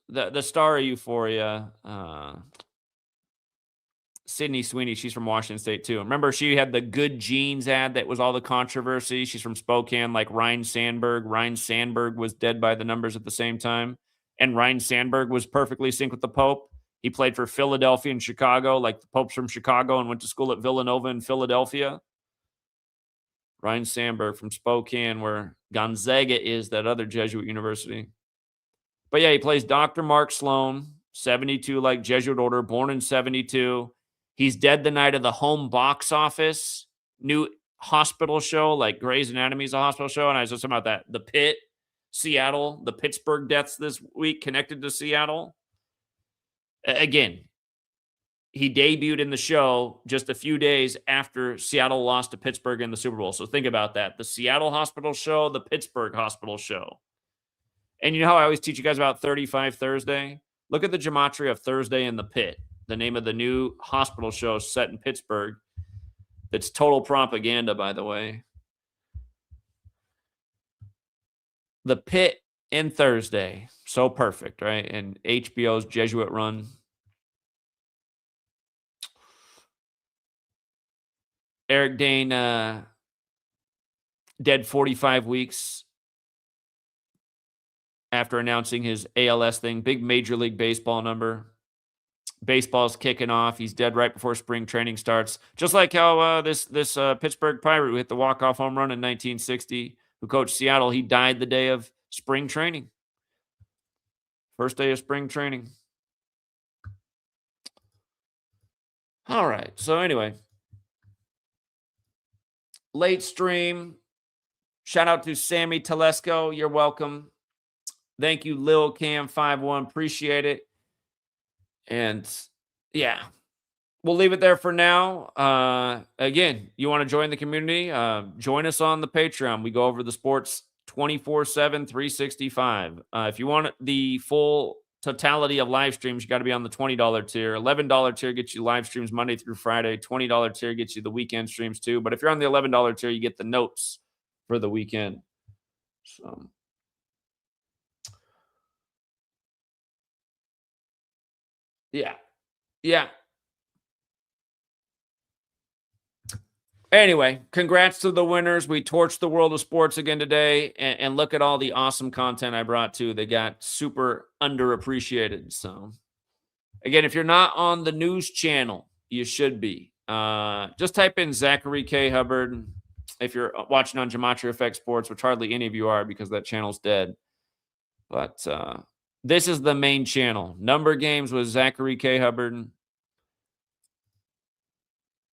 The star of Euphoria, Sydney Sweeney, she's from Washington State too. Remember, she had the Good Genes ad that was all the controversy. She's from Spokane, like Ryan Sandberg. Ryan Sandberg was dead by the numbers at the same time. And Ryan Sandberg was perfectly synced with the Pope. He played for Philadelphia and Chicago, like the Pope's from Chicago and went to school at Villanova in Philadelphia. Ryan Sandberg from Spokane, where Gonzaga is, that other Jesuit university. But yeah, he plays Dr. Mark Sloan, 72, like Jesuit order, born in 72. He's dead the night of the home box office new hospital show, like Grey's Anatomy is a hospital show. And I was just about that. The Pit, Seattle, the Pittsburgh deaths this week connected to Seattle. Again, he debuted in the show just a few days after Seattle lost to Pittsburgh in the Super Bowl. So think about that. The Seattle hospital show, the Pittsburgh hospital show. And you know how I always teach you guys about 35 Thursday? Look at the gematria of Thursday in the Pit, the name of the new hospital show set in Pittsburgh. That's total propaganda, by the way. The Pit and Thursday. So perfect, right? And HBO's Jesuit run. Eric Dane dead 45 weeks after announcing his ALS thing. Big Major League Baseball number. Baseball's kicking off. He's dead right before spring training starts. Just like how this Pittsburgh Pirate who hit the walk-off home run in 1960, who coached Seattle, he died the day of spring training. First day of spring training. All right. So anyway, late stream. Shout out to Sammy Telesco. You're welcome. Thank you, Lil Cam 51. Appreciate it. And yeah, we'll leave it there for now. Again, you want to join the community? Join us on the Patreon. We go over the sports 24/7, 365. If you want the full totality of live streams, you got to be on the $20 tier. $11 tier gets you live streams Monday through Friday. $20 tier gets you the weekend streams too. But if you're on the $11 tier, you get the notes for the weekend. So yeah. Anyway, congrats to the winners. We torched the world of sports again today. And look at all the awesome content I brought too. They got super underappreciated. So again, if you're not on the news channel, you should be. Just type in Zachary K. Hubbard. If you're watching on Gematria Effect Sports, which hardly any of you are because that channel's dead. But this is the main channel. Number games with Zachary K. Hubbard.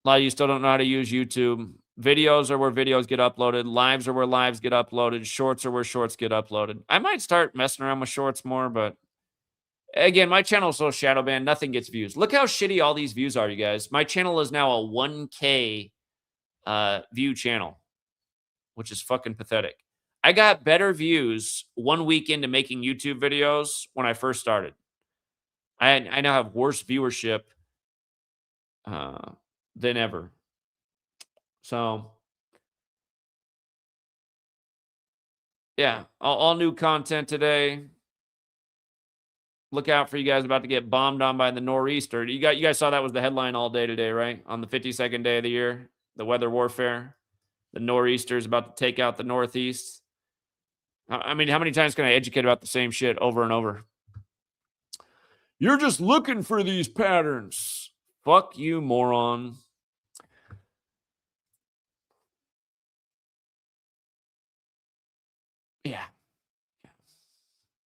A lot of you still don't know how to use YouTube. Videos are where videos get uploaded. Lives are where lives get uploaded. Shorts are where shorts get uploaded. I might start messing around with shorts more, but again, my channel is so shadow banned, nothing gets views. Look how shitty all these views are, you guys. My channel is now a 1K view channel, which is fucking pathetic. I got better views 1 week into making YouTube videos when I first started. I now have worse viewership than ever. So, yeah, all new content today. Look out for you guys about to get bombed on by the nor'easter. You guys saw that was the headline all day today, right? On the 52nd day of the year, the weather warfare. The nor'easter is about to take out the northeast. I mean, how many times can I educate about the same shit over and over? You're just looking for these patterns. Fuck you, moron. Yeah.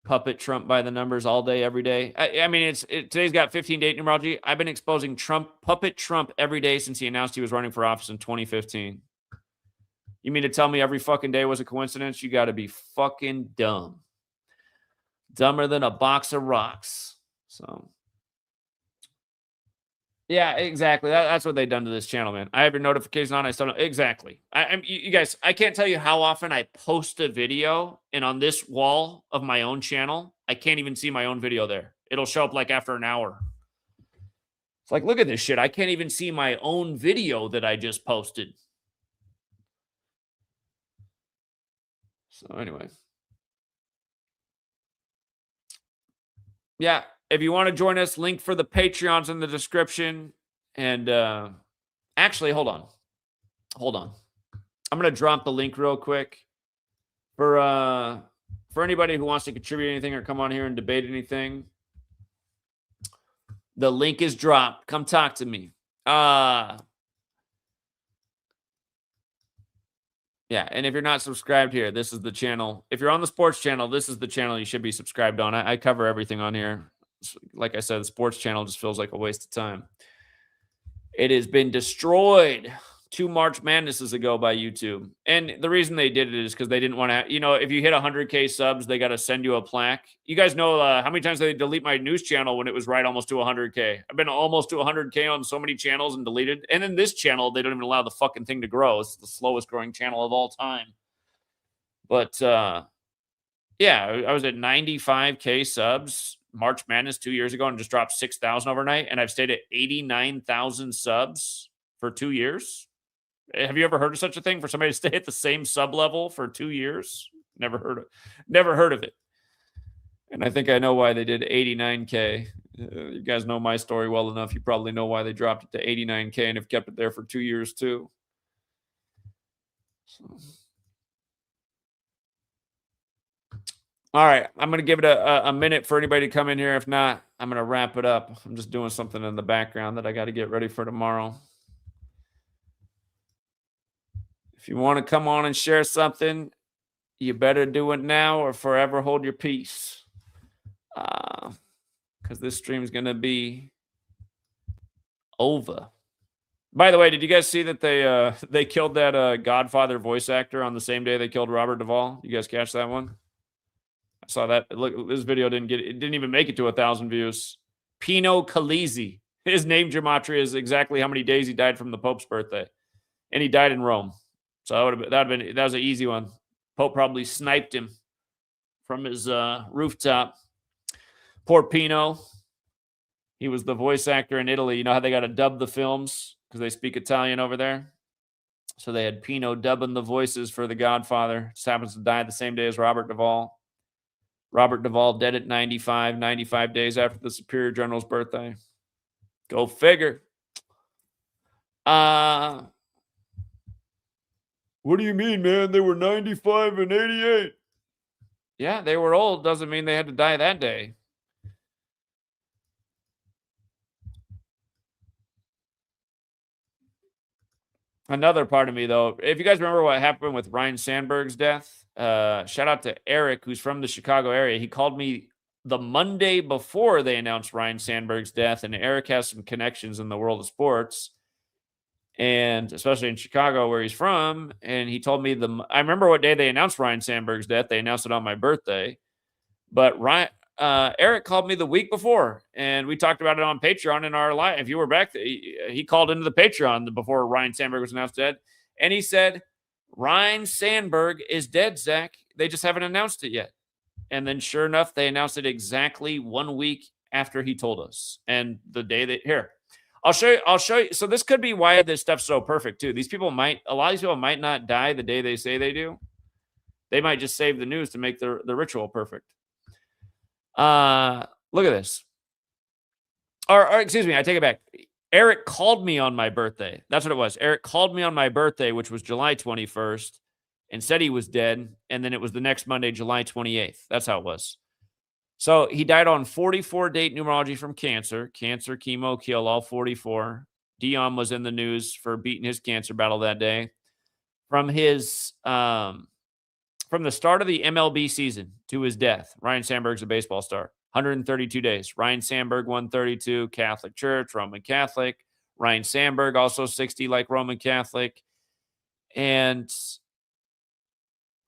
Puppet Trump by the numbers all day, every day. I mean, today's got 15 date numerology. I've been exposing Puppet Trump every day since he announced he was running for office in 2015. You mean to tell me every fucking day was a coincidence? You got to be fucking dumb. Dumber than a box of rocks. So, yeah, exactly. That's what they've done to this channel, man. I have your notifications on. I still don't. Exactly. You guys, I can't tell you how often I post a video, and on this wall of my own channel, I can't even see my own video there. It'll show up like after an hour. It's like, look at this shit. I can't even see my own video that I just posted. So anyway. Yeah, if you want to join us, link for the Patreon's in the description. And actually, hold on. I'm going to drop the link real quick for anybody who wants to contribute anything or come on here and debate anything. The link is dropped. Come talk to me. Yeah, and if you're not subscribed here, this is the channel. If you're on the sports channel, this is the channel you should be subscribed on. I cover everything on here. Like I said, the sports channel just feels like a waste of time. It has been destroyed 2 March Madnesses ago by YouTube. And the reason they did it is because they didn't want to, if you hit 100K subs, they got to send you a plaque. You guys know how many times they delete my news channel when it was right almost to 100K. I've been almost to 100K on so many channels and deleted. And in this channel, they don't even allow the fucking thing to grow. It's the slowest growing channel of all time. But yeah, I was at 95K subs March Madness 2 years ago and just dropped 6,000 overnight. And I've stayed at 89,000 subs for 2 years. Have you ever heard of such a thing for somebody to stay at the same sub level for 2 years? Never heard of it. And I think I know why they did 89K. You guys know my story well enough. You probably know why they dropped it to 89K and have kept it there for 2 years too. So. All right, I'm going to give it a minute for anybody to come in here. If not, I'm going to wrap it up. I'm just doing something in the background that I got to get ready for tomorrow. If you want to come on and share something, you better do it now or forever hold your peace. Because this stream is going to be over. By the way, did you guys see that they killed that Godfather voice actor on the same day they killed Robert Duvall? You guys catch that one? I saw that. Look, this video didn't even make it to 1,000 views. Pino Calisi. His name gematria is exactly how many days he died from the Pope's birthday, and he died in Rome. So that was an easy one. Pope probably sniped him from his rooftop. Poor Pino. He was the voice actor in Italy. You know how they got to dub the films because they speak Italian over there? So they had Pino dubbing the voices for The Godfather. Just happens to die the same day as Robert Duvall. Robert Duvall dead at 95 days after the Superior General's birthday. Go figure. What do you mean, man? They were 95 and 88. Yeah, they were old. Doesn't mean they had to die that day. Another part of me, though, if you guys remember what happened with Ryan Sandberg's death, shout out to Eric, who's from the Chicago area. He called me the Monday before they announced Ryan Sandberg's death, and Eric has some connections in the world of sports, and especially in Chicago where he's from. And he told me I remember what day they announced Ryan Sandberg's death. They announced it on my birthday, but Eric called me the week before, and we talked about it on Patreon in our live. If you were back, he called into the Patreon before Ryan Sandberg was announced dead, and he said, Ryan Sandberg is dead, Zach. They just haven't announced it yet. And then sure enough, they announced it exactly 1 week after he told us. And the day that here, I'll show you. So this could be why this stuff's so perfect too. A lot of these people might not die the day they say they do. They might just save the news to make the ritual perfect. Look at this. Or excuse me, I take it back. Eric called me on my birthday. That's what it was. Eric called me on my birthday, which was July 21st, and said he was dead. And then it was the next Monday, July 28th. That's how it was. So he died on 44 date numerology from cancer. Cancer, chemo, kill, all 44. Dion was in the news for beating his cancer battle that day. From his from the start of the MLB season to his death, Ryan Sandberg's a baseball star. 132 days. Ryan Sandberg, 132, Catholic Church, Roman Catholic. Ryan Sandberg, also 60, like Roman Catholic. And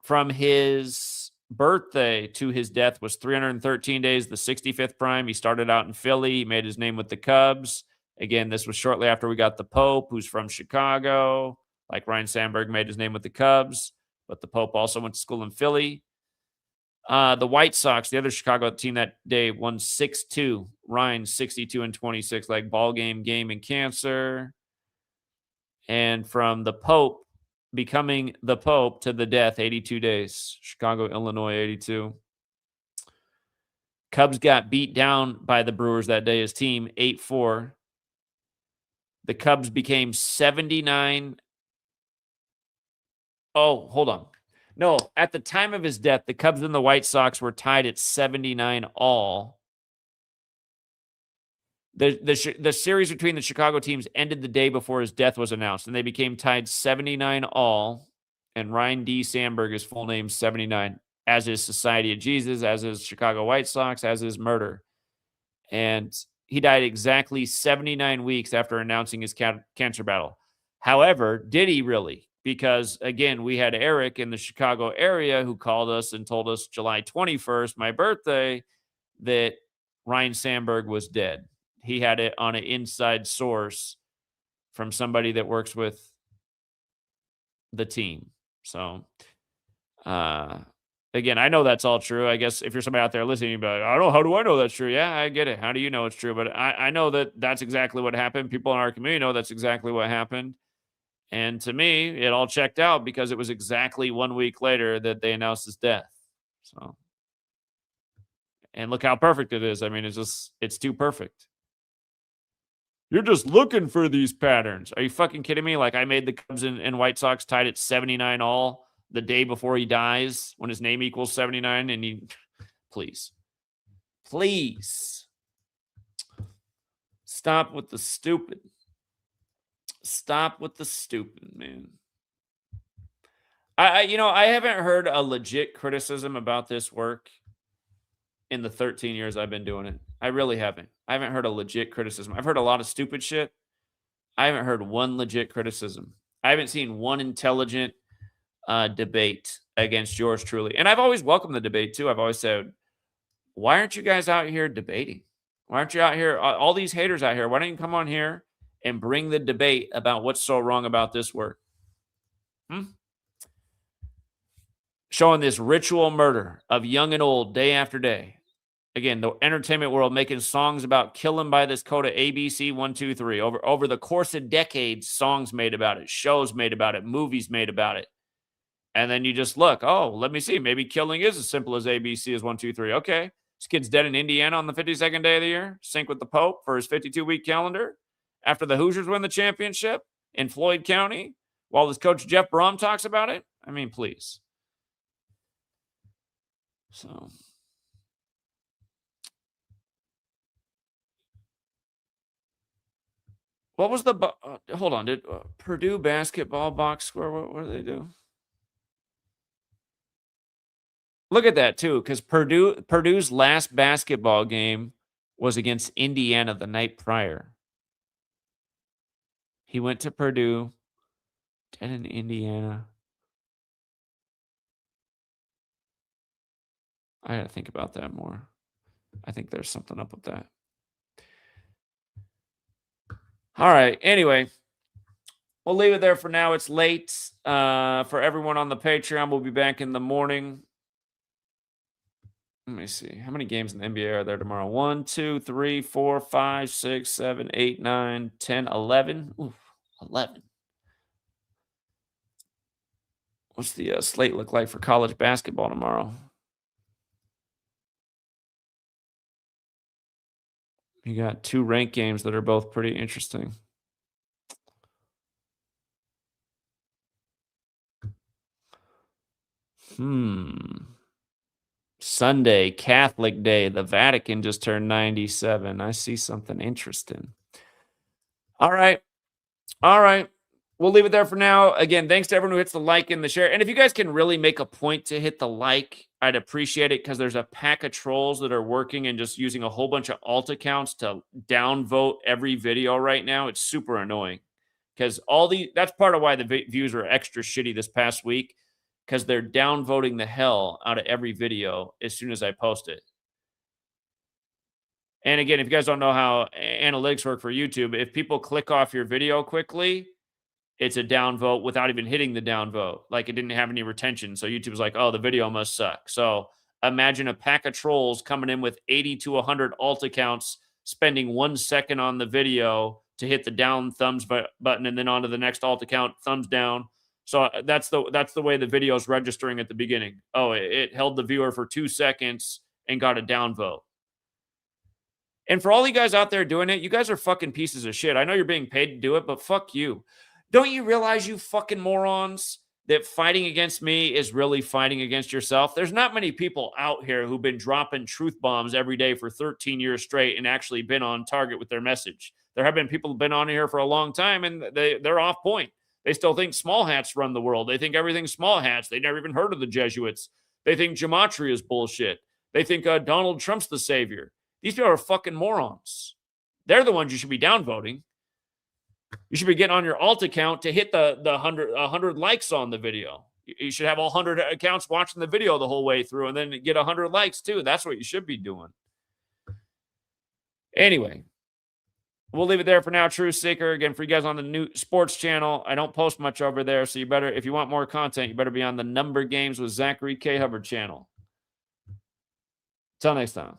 from his birthday to his death was 313 days, the 65th prime. He started out in Philly. He made his name with the Cubs. Again, this was shortly after we got the Pope, who's from Chicago. Like Ryan Sandberg made his name with the Cubs, but the Pope also went to school in Philly. The White Sox, the other Chicago team that day, won 6-2. Ryan 62 and 26, like ball game and cancer. And from the Pope becoming the Pope to the death, 82 days. Chicago, Illinois, 82. Cubs got beat down by the Brewers that day, his team, 8-4. The Cubs became 79. Oh, hold on. No, at the time of his death, the Cubs and the White Sox were tied at 79 all. The series between the Chicago teams ended the day before his death was announced, and they became tied 79 all. And Ryan D. Sandberg, his full name, 79, as is Society of Jesus, as is Chicago White Sox, as is murder. And he died exactly 79 weeks after announcing his cancer battle. However, did he really? Because, again, we had Eric in the Chicago area who called us and told us July 21st, my birthday, that Ryan Sandberg was dead. He had it on an inside source from somebody that works with the team. So, again, I know that's all true. I guess if you're somebody out there listening, you'd be like, I don't know, how do I know that's true? Yeah, I get it. How do you know it's true? But I know that that's exactly what happened. People in our community know that's exactly what happened. And to me, it all checked out because it was exactly 1 week later that they announced his death. So, and look how perfect it is. I mean, it's too perfect. You're just looking for these patterns. Are you fucking kidding me? Like, I made the Cubs and White Sox tied at 79 all the day before he dies when his name equals 79. And he, please, stop with the stupid. Stop with the stupid, man. I haven't heard a legit criticism about this work in the 13 years I've been doing it. I really haven't. I haven't heard a legit criticism. I've heard a lot of stupid shit. I haven't heard one legit criticism. I haven't seen one intelligent debate against yours truly. And I've always welcomed the debate too. I've always said, why aren't you guys out here debating? Why aren't you out here, all these haters out here? Why don't you come on here and bring the debate about what's so wrong about this work? Showing this ritual murder of young and old day after day. Again, the entertainment world making songs about killing by this code of ABC 123. Over the course of decades, songs made about it, shows made about it, movies made about it. And then you just look, oh, let me see. Maybe killing is as simple as ABC is 123. Okay. This kid's dead in Indiana on the 52nd day of the year, sync with the Pope for his 52-week calendar. After the Hoosiers win the championship in Floyd County, while his coach Jeff Brom talks about it. I mean, please. So, what was the hold on? Did Purdue basketball box score? What do they do? Look at that too, because Purdue's last basketball game was against Indiana the night prior. He went to Purdue, dead in Indiana. I gotta think about that more. I think there's something up with that. All right. Anyway, we'll leave it there for now. It's late. For everyone on the Patreon, we'll be back in the morning. Let me see. How many games in the NBA are there tomorrow? 1, 2, 3, 4, 5, 6, 7, 8, 9, 10, 11. Ooh, 11. What's the slate look like for college basketball tomorrow? You got 2 ranked games that are both pretty interesting. Sunday, Catholic Day. The Vatican just turned 97. I see something interesting. All right. We'll leave it there for now. Again, thanks to everyone who hits the like and the share. And if you guys can really make a point to hit the like, I'd appreciate it, because there's a pack of trolls that are working and just using a whole bunch of alt accounts to downvote every video right now. It's super annoying, because that's part of why the views are extra shitty this past week, because they're downvoting the hell out of every video as soon as I post it. And again, if you guys don't know how analytics work for YouTube, if people click off your video quickly, it's a downvote without even hitting the downvote. Like, it didn't have any retention. So YouTube's like, oh, the video must suck. So imagine a pack of trolls coming in with 80 to 100 alt accounts, spending 1 second on the video to hit the down thumbs button, and then onto the next alt account, thumbs down. So that's the way the video is registering at the beginning. Oh, it held the viewer for 2 seconds and got a downvote. And for all you guys out there doing it, you guys are fucking pieces of shit. I know you're being paid to do it, but fuck you. Don't you realize, you fucking morons, that fighting against me is really fighting against yourself? There's not many people out here who've been dropping truth bombs every day for 13 years straight and actually been on target with their message. There have been people who've been on here for a long time, and they're off point. They still think small hats run the world. They think everything's small hats. They never even heard of the Jesuits. They think gematria is bullshit. They think Donald Trump's the savior. These people are fucking morons. They're the ones you should be downvoting. You should be getting on your alt account to hit the 100 likes on the video. You should have all 100 accounts watching the video the whole way through, and then get 100 likes too. That's what you should be doing. Anyway, we'll leave it there for now. True Seeker. Again, for you guys on the new sports channel, I don't post much over there, so you better, if you want more content, you better be on the Number Games with Zachary K. Hubbard channel. Till next time.